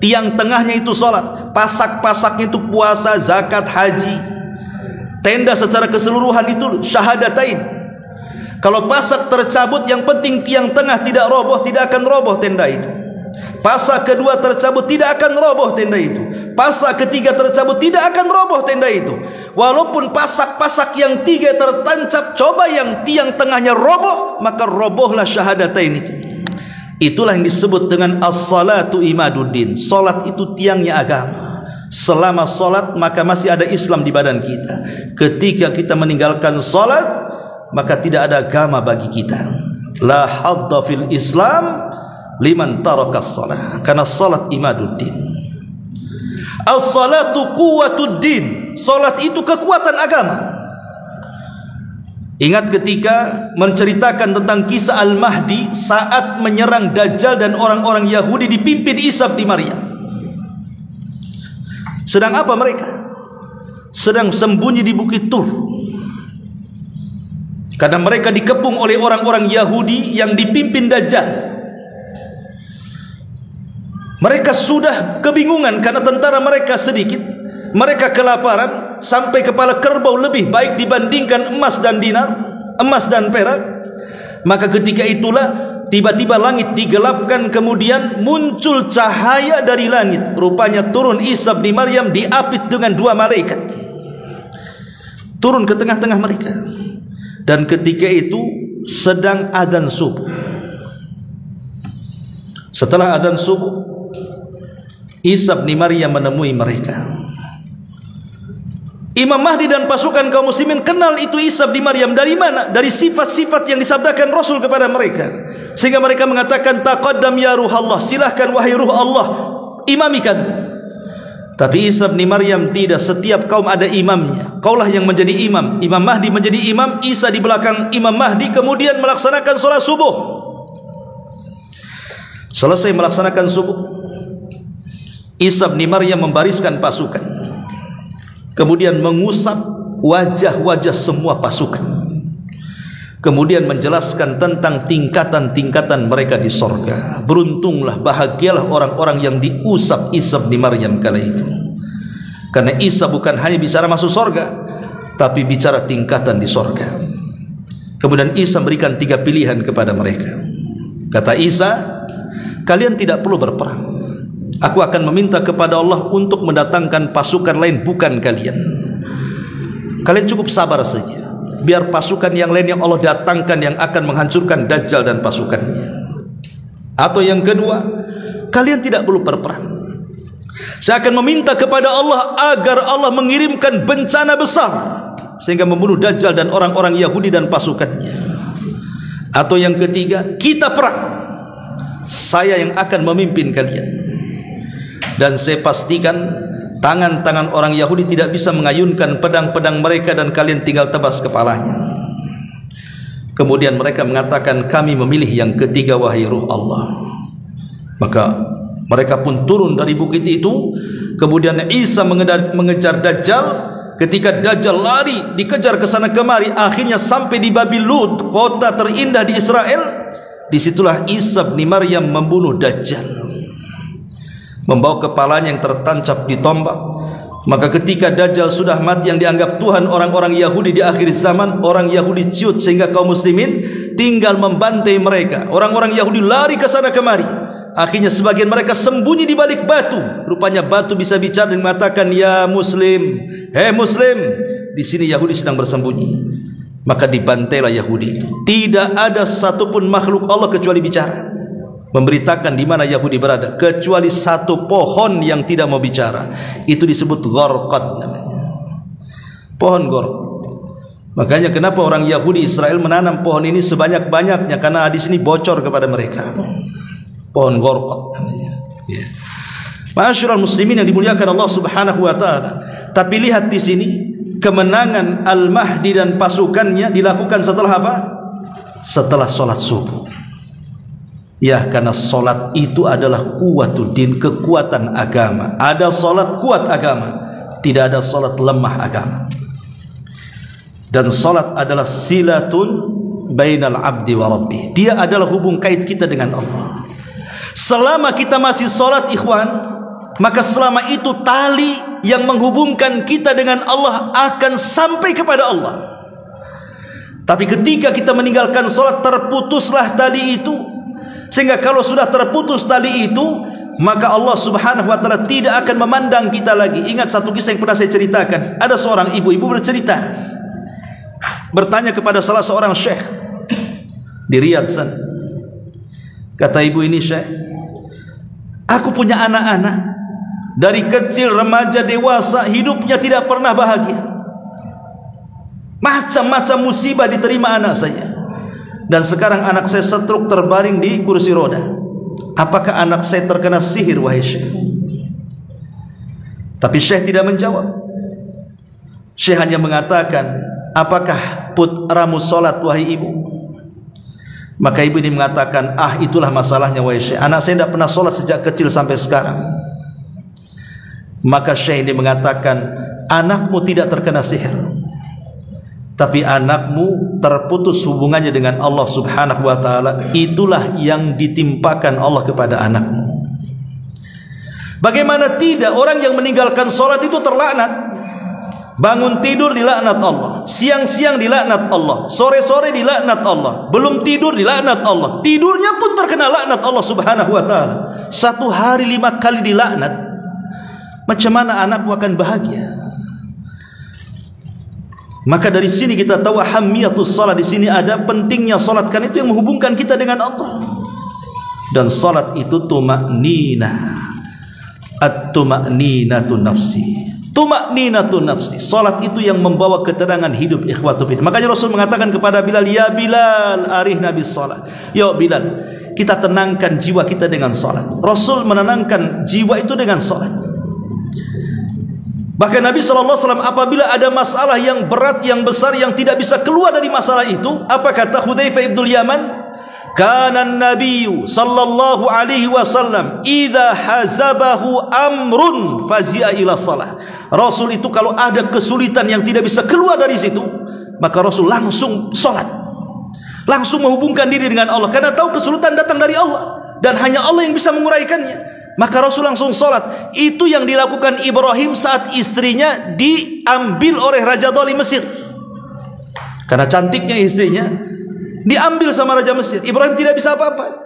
B: Tiang tengahnya itu salat, pasak-pasaknya itu puasa, zakat, haji. Tenda secara keseluruhan itu syahadatain. Kalau pasak tercabut, yang penting tiang tengah tidak roboh, tidak akan roboh tenda itu. Pasak kedua tercabut, tidak akan roboh tenda itu. Pasak ketiga tercabut, tidak akan roboh tenda itu. Walaupun pasak-pasak yang tiga tertancap, coba yang tiang tengahnya roboh, maka robohlah syahadatain itu. Itulah yang disebut dengan as-salatu imaduddin. Salat itu tiangnya agama. Selama salat maka masih ada Islam di badan kita. Ketika kita meninggalkan salat, maka tidak ada agama bagi kita. La hadda fil Islam liman taraka salat. Karena salat imaduddin. As-salatu quwwatuddin. Salat itu kekuatan agama. Ingat ketika menceritakan tentang kisah Al-Mahdi saat menyerang Dajjal dan orang-orang Yahudi dipimpin Isa bin Maryam. Sedang apa mereka? Sedang sembunyi di Bukit Tur. Karena mereka dikepung oleh orang-orang Yahudi yang dipimpin Dajjal. Mereka sudah kebingungan karena tentara mereka sedikit. Mereka kelaparan, sampai kepala kerbau lebih baik dibandingkan emas dan dinar, emas dan perak. Maka ketika itulah tiba-tiba langit digelapkan, kemudian muncul cahaya dari langit. Rupanya turun Isa bin Maryam diapit dengan dua malaikat. Turun ke tengah-tengah mereka. Dan ketika itu sedang adzan subuh. Setelah adzan subuh, Isa bin Maryam menemui mereka. Imam Mahdi dan pasukan kaum muslimin kenal itu Isa bin Maryam. Dari mana? Dari sifat-sifat yang disabdakan Rasul kepada mereka. Sehingga mereka mengatakan, taqaddam ya ruh Allah, silahkan wahai ruh Allah, imami kami. Tapi Isa bin Maryam tidak. Setiap kaum ada imamnya. Kaulah yang menjadi imam. Imam Mahdi menjadi imam, Isa di belakang Imam Mahdi, kemudian melaksanakan sholat subuh. Selesai melaksanakan subuh, Isa bin Maryam membariskan pasukan, kemudian mengusap wajah-wajah semua pasukan, kemudian menjelaskan tentang tingkatan-tingkatan mereka di sorga. Beruntunglah, bahagialah orang-orang yang diusap Isa bin Maryam kala itu. Karena Isa bukan hanya bicara masuk sorga, tapi bicara tingkatan di sorga. Kemudian Isa berikan 3 pilihan kepada mereka. Kata Isa, kalian tidak perlu berperang. Aku akan meminta kepada Allah untuk mendatangkan pasukan lain bukan kalian. Kalian cukup sabar saja, biar pasukan yang lain yang Allah datangkan yang akan menghancurkan Dajjal dan pasukannya. Atau yang kedua, kalian tidak perlu berperang. Saya akan meminta kepada Allah agar Allah mengirimkan bencana besar sehingga membunuh Dajjal dan orang-orang Yahudi dan pasukannya. Atau yang ketiga, kita perang. Saya yang akan memimpin kalian. Dan saya pastikan tangan-tangan orang Yahudi tidak bisa mengayunkan pedang-pedang mereka dan kalian tinggal tebas kepalanya. Kemudian mereka mengatakan, kami memilih yang ketiga wahai Ruh Allah. Maka mereka pun turun dari bukit itu. Kemudian Isa mengejar Dajjal. Ketika Dajjal lari dikejar ke sana kemari, akhirnya sampai di Babil Lud, kota terindah di Israel. Disitulah Isa bin Maryam membunuh Dajjal, membawa kepalanya yang tertancap di tombak. Maka ketika Dajjal sudah mati yang dianggap Tuhan orang-orang Yahudi di akhir zaman, orang Yahudi ciut sehingga kaum muslimin tinggal membantai mereka. Orang-orang Yahudi lari ke sana kemari. Akhirnya sebagian mereka sembunyi di balik batu. Rupanya batu bisa bicara dan mengatakan, ya muslim, hei muslim, di sini Yahudi sedang bersembunyi. Maka dibantailah Yahudi itu. Tidak ada satupun makhluk Allah kecuali bicara, memberitakan di mana Yahudi berada, kecuali satu pohon yang tidak mau bicara. Itu disebut gharqad namanya, pohon gharqad. Makanya kenapa orang Yahudi Israel menanam pohon ini sebanyak-banyaknya, karena di sini bocor kepada mereka. Pohon gharqad namanya. Ya. Ma'asyiral muslimin yang dimuliakan Allah Subhanahu wa taala. Tapi lihat di sini, kemenangan Al-Mahdi dan pasukannya dilakukan setelah apa? Setelah sholat subuh. Ya, karena solat itu adalah quwwatuddin, kekuatan agama. Ada solat kuat agama, tidak ada solat lemah agama. Dan solat adalah silatun bainal abdi wa rabbih. Dia adalah hubung kait kita dengan Allah. Selama kita masih solat ikhwan, maka selama itu tali yang menghubungkan kita dengan Allah akan sampai kepada Allah. Tapi ketika kita meninggalkan solat, terputuslah tali itu. Sehingga kalau sudah terputus tali itu, maka Allah Subhanahu wa taala tidak akan memandang kita lagi. Ingat satu kisah yang pernah saya ceritakan. Ada seorang ibu-ibu bercerita, bertanya kepada salah seorang syekh di Riyadh sana. Kata ibu ini, syekh, aku punya anak-anak, dari kecil, remaja, dewasa, hidupnya tidak pernah bahagia. Macam-macam musibah diterima anak saya. Dan sekarang anak saya stroke, terbaring di kursi roda. Apakah anak saya terkena sihir wahai syekh? Tapi syekh tidak menjawab. Syekh hanya mengatakan, apakah putramu sholat wahai ibu? Maka ibu ini mengatakan, itulah masalahnya wahai syekh, anak saya tidak pernah sholat sejak kecil sampai sekarang. Maka syekh ini mengatakan, anakmu tidak terkena sihir, tapi anakmu terputus hubungannya dengan Allah Subhanahu wa taala. Itulah yang ditimpakan Allah kepada anakmu. Bagaimana tidak, orang yang meninggalkan sholat itu terlaknat. Bangun tidur dilaknat Allah, siang-siang dilaknat Allah, sore-sore dilaknat Allah, belum tidur dilaknat Allah, tidurnya pun terkena laknat Allah Subhanahu wa taala. Satu hari 5 kali dilaknat. Macam mana anakmu akan bahagia? Maka dari sini kita tahu hamiyatus salat. Di sini ada pentingnya salat, kan itu yang menghubungkan kita dengan Allah. Dan salat itu tuma'ninah, at-tuma'ninatu nafsi, tuma'ninatu nafsi. Salat itu yang membawa keterangan hidup, ikhwatu fillah. Makanya Rasul mengatakan kepada Bilal, ya Bilal, arihna bis salat. Ya Bilal, kita tenangkan jiwa kita dengan salat. Rasul menenangkan jiwa itu dengan salat. Bahkan Nabi SAW apabila ada masalah yang berat, yang besar, yang tidak bisa keluar dari masalah itu, apa kata Hudzaifah ibnul Yaman? Kana an-nabiyyu sallallahu alaihi wasallam idza hazabahu amrun fazi'a ila shalah. Rasul itu kalau ada kesulitan yang tidak bisa keluar dari situ, maka Rasul langsung salat. Langsung menghubungkan diri dengan Allah, karena tahu kesulitan datang dari Allah dan hanya Allah yang bisa menguraikannya. Maka Rasul langsung sholat. Itu yang dilakukan Ibrahim saat istrinya diambil oleh Raja Dhalim Mesir. Karena cantiknya istrinya, diambil sama Raja Mesir. Ibrahim tidak bisa apa-apa.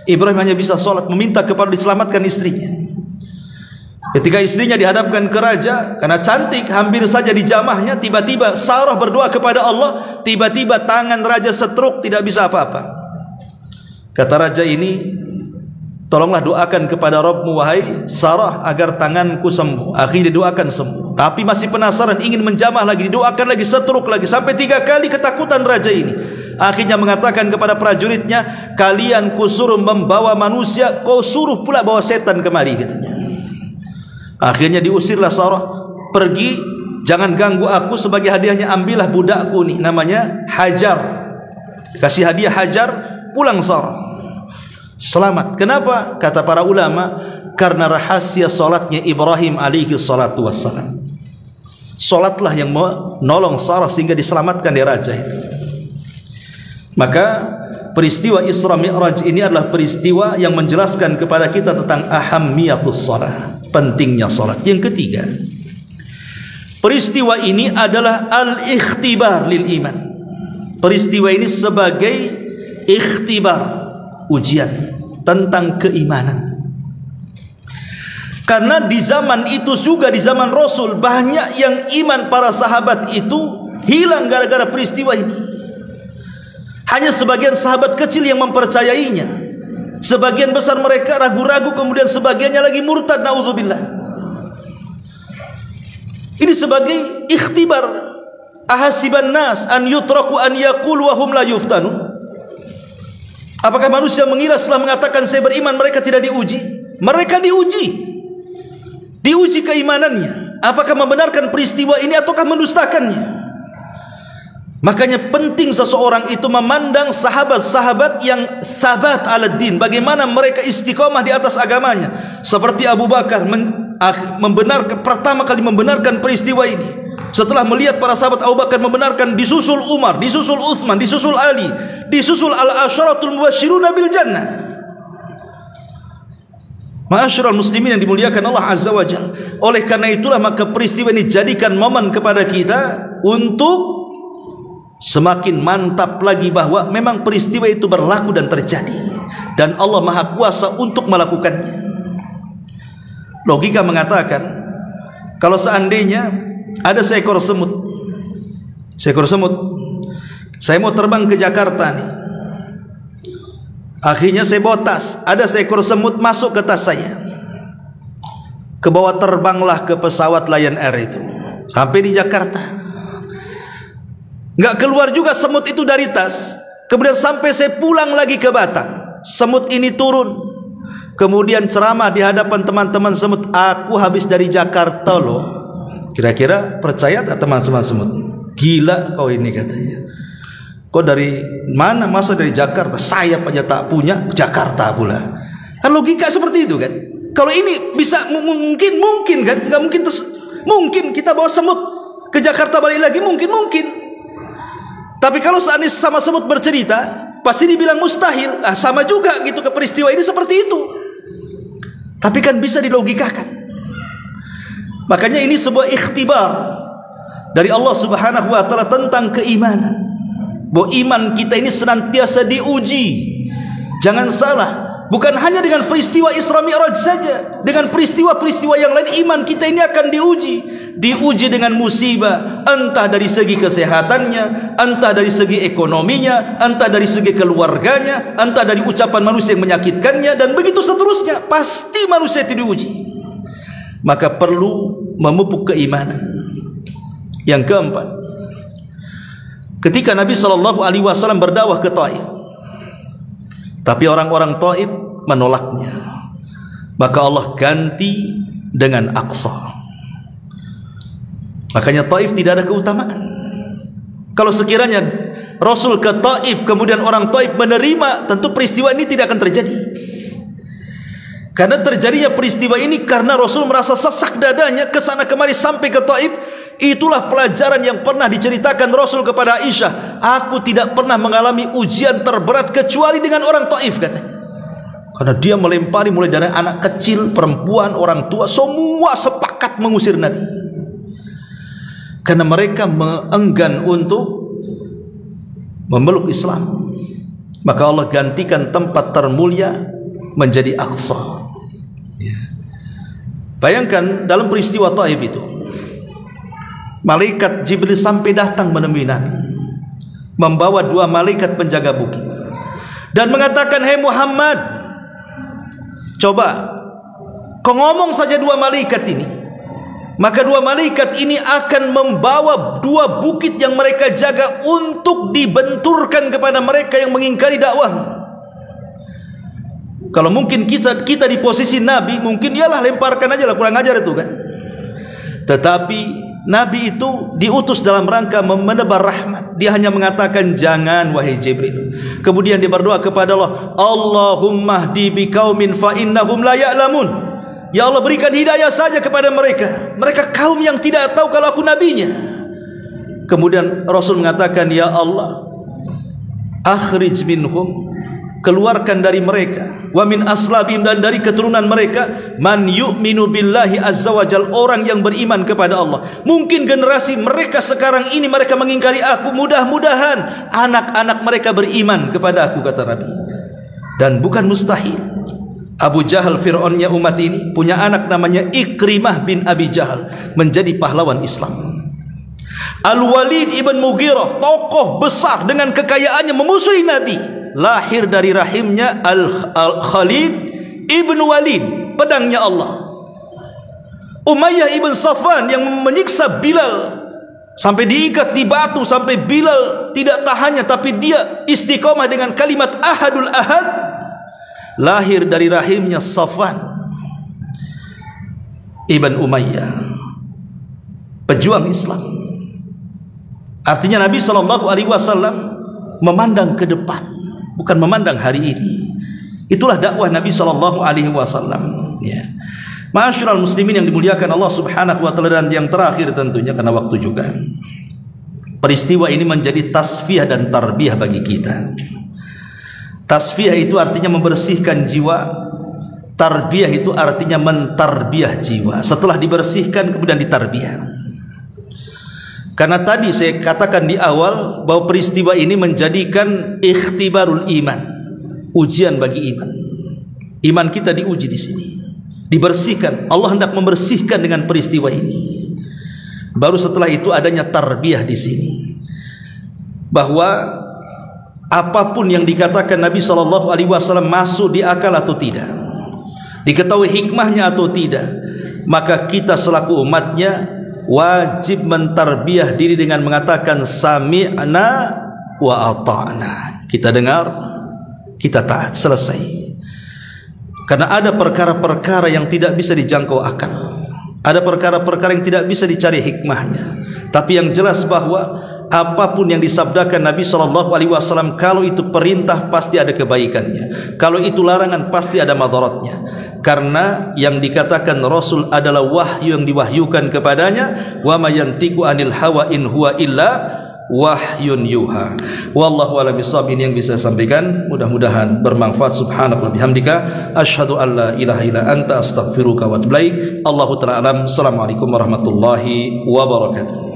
B: Ibrahim hanya bisa sholat, meminta kepada diselamatkan istrinya. Ketika istrinya dihadapkan ke raja karena cantik, hampir saja dijamahnya, tiba-tiba Sarah berdoa kepada Allah, tiba-tiba tangan raja setruk, tidak bisa apa-apa. Kata raja ini, tolonglah doakan kepada Rabbmu wahai Sarah agar tanganku sembuh. Akhirnya didoakan sembuh, tapi masih penasaran, ingin menjamah lagi, didoakan lagi, setruk lagi, sampai 3 kali. Ketakutan raja ini, akhirnya mengatakan kepada prajuritnya, kalian kusuruh membawa manusia, kau suruh pula bawa setan kemari, katanya. Akhirnya diusirlah Sarah, pergi, jangan ganggu aku, sebagai hadiahnya ambillah budakku nih, namanya Hajar. Kasih hadiah Hajar, pulang Sarah selamat. Kenapa? Kata para ulama, karena rahasia salatnya Ibrahim alaihi salatu wassalam. Salatlah yang menolong Sarah sehingga diselamatkan dari raja itu. Maka peristiwa Isra Mi'raj ini adalah peristiwa yang menjelaskan kepada kita tentang ahammiyatus salat, pentingnya salat. Yang ketiga, peristiwa ini adalah al-ikhtibar lil iman. Peristiwa ini sebagai ikhtibar, ujian tentang keimanan. Karena di zaman itu juga, di zaman Rasul, banyak yang iman para sahabat itu hilang gara-gara peristiwa ini. Hanya sebagian sahabat kecil yang mempercayainya. Sebagian besar mereka ragu-ragu, kemudian sebagiannya lagi murtad, naudzubillah. Ini sebagai ikhtibar. Ahasiban nas an yutraku an yaqulu wa hum la yuftanu. Apakah manusia mengira setelah mengatakan saya beriman mereka tidak diuji? Mereka diuji. Diuji keimanannya. Apakah membenarkan peristiwa ini ataukah mendustakannya? Makanya penting seseorang itu memandang sahabat-sahabat yang sabat ala din, bagaimana mereka istiqomah di atas agamanya. Seperti Abu Bakar pertama kali membenarkan peristiwa ini. Setelah melihat para sahabat Abu Bakar membenarkan, disusul Umar, disusul Utsman, disusul Ali, disusul al-asyaratul mubashshiruna bil jannah. Ma'asyiral muslimin yang dimuliakan Allah Azza wa Jalla. Oleh karena itulah maka peristiwa ini jadikan momen kepada kita untuk semakin mantap lagi bahwa memang peristiwa itu berlaku dan terjadi, dan Allah Maha Kuasa untuk melakukannya. Logika mengatakan, kalau seandainya ada seekor semut, saya mau terbang ke Jakarta nih, akhirnya saya bawa tas, ada seekor semut masuk ke tas saya, ke bawah, terbanglah ke pesawat Lion Air itu sampai di Jakarta. Nggak keluar juga semut itu dari tas. Kemudian sampai saya pulang lagi ke Batam, semut ini turun, kemudian ceramah di hadapan teman-teman semut, aku habis dari Jakarta loh. Kira-kira percaya tak teman-teman semut? Gila kau ini, katanya. Kau dari mana? Masa dari Jakarta? Saya aja tak punya, Jakarta pula. Kan logika seperti itu kan. Kalau ini bisa mungkin kan? Nggak mungkin. Mungkin kita bawa semut ke Jakarta balik lagi, mungkin. Tapi kalau seandainya sama semut bercerita, pasti dibilang mustahil. Sama juga gitu ke peristiwa ini seperti itu. Tapi kan bisa dilogikakan. Makanya ini sebuah ikhtibar dari Allah Subhanahu wa taala tentang keimanan. Bahwa iman kita ini senantiasa diuji. Jangan salah, bukan hanya dengan peristiwa Isra Mi'raj saja, dengan peristiwa-peristiwa yang lain iman kita ini akan diuji. Diuji dengan musibah, entah dari segi kesehatannya, entah dari segi ekonominya, entah dari segi keluarganya, entah dari ucapan manusia yang menyakitkannya, dan begitu seterusnya. Pasti manusia itu diuji. Maka perlu memupuk keimanan. Yang keempat, ketika Nabi SAW berdakwah ke Taif, tapi orang-orang Taif menolaknya, maka Allah ganti dengan Aqsa. Makanya Taif tidak ada keutamaan. Kalau sekiranya Rasul ke Taif, kemudian orang Taif menerima, tentu peristiwa ini tidak akan terjadi. Karena terjadinya peristiwa ini karena Rasul merasa sesak dadanya ke sana kemari sampai ke Taif. Itulah pelajaran yang pernah diceritakan Rasul kepada Aisyah. Aku tidak pernah mengalami ujian terberat kecuali dengan orang Taif, katanya. Karena dia melempari mulai dari anak kecil, perempuan, orang tua, semua sepakat mengusir Nabi. Karena mereka enggan untuk memeluk Islam. Maka Allah gantikan tempat termulia menjadi Aqsa. Bayangkan dalam peristiwa Taif itu, malaikat Jibril sampai datang menemui Nabi, membawa 2 malaikat penjaga bukit, dan mengatakan, "Hei Muhammad, coba kau ngomong saja 2 malaikat ini, maka 2 malaikat ini akan membawa 2 bukit yang mereka jaga untuk dibenturkan kepada mereka yang mengingkari dakwah." Kalau mungkin kita di posisi Nabi, mungkin ialah lemparkan aja lah, kurang ajar itu kan. Tetapi Nabi itu diutus dalam rangka menebar rahmat. Dia hanya mengatakan, "Jangan wahai Jibril." Kemudian dia berdoa kepada Allah, "Allahumma hdi biqaumin fa innahum la ya'lamun." Ya Allah, berikan hidayah saja kepada mereka. Mereka kaum yang tidak tahu kalau aku nabinya. Kemudian Rasul mengatakan, "Ya Allah, akhrij minhum," keluarkan dari mereka, wa min aslabihim, dan dari keturunan mereka, man yu'minu billahi azza wa jal, orang yang beriman kepada Allah. Mungkin generasi mereka sekarang ini mereka mengingkari aku, mudah-mudahan anak-anak mereka beriman kepada aku, kata Nabi. Dan bukan mustahil, Abu Jahal, Fir'aunnya umat ini, punya anak namanya Ikrimah bin Abi Jahal, menjadi pahlawan Islam. Al-Walid ibn Mughirah, tokoh besar dengan kekayaannya, memusuhi Nabi. Lahir dari rahimnya Al-Khalid ibn Walid, pedangnya Allah. Umayyah ibn Safwan yang menyiksa Bilal sampai diikat di batu, sampai Bilal tidak tahannya, tapi dia istiqomah dengan kalimat Ahadul Ahad. Lahir dari rahimnya Safwan ibn Umayyah, pejuang Islam. Artinya Nabi SAW memandang ke depan, bukan memandang hari ini. Itulah dakwah Nabi SAW. Ya. Ma'asyiral muslimin yang dimuliakan Allah Subhanahu wa taala, dan yang terakhir tentunya karena waktu juga, peristiwa ini menjadi tasfiyah dan tarbiyah bagi kita. Tasfiyah itu artinya membersihkan jiwa, tarbiyah itu artinya mentarbiyah jiwa. Setelah dibersihkan kemudian ditarbiyah. Karena tadi saya katakan di awal bahwa peristiwa ini menjadikan ikhtibarul iman, ujian bagi iman. Iman kita diuji di sini, dibersihkan. Allah hendak membersihkan dengan peristiwa ini. Baru setelah itu adanya tarbiyah di sini, bahwa apapun yang dikatakan Nabi SAW masuk di akal atau tidak, diketahui hikmahnya atau tidak, maka kita selaku umatnya wajib mentarbiyah diri dengan mengatakan sami'na wa ata'na. Kita dengar, kita taat, selesai. Karena ada perkara-perkara yang tidak bisa dijangkau akal, ada perkara-perkara yang tidak bisa dicari hikmahnya. Tapi yang jelas bahwa apapun yang disabdakan Nabi SAW, kalau itu perintah pasti ada kebaikannya, kalau itu larangan pasti ada madaratnya. Karena yang dikatakan Rasul adalah wahyu yang diwahyukan kepadanya, wa ma yantiqu anil hawa in huwa illa wahyun yuha. Wallahu a'lam bishawab. Ini yang bisa saya sampaikan, mudah-mudahan bermanfaat. Subhanallah bihamdika, asyhadu an la ilaha illa anta, astaghfiruka wa atubu ilaik. Allahu ta'ala alam. Assalamualaikum warahmatullahi wabarakatuh.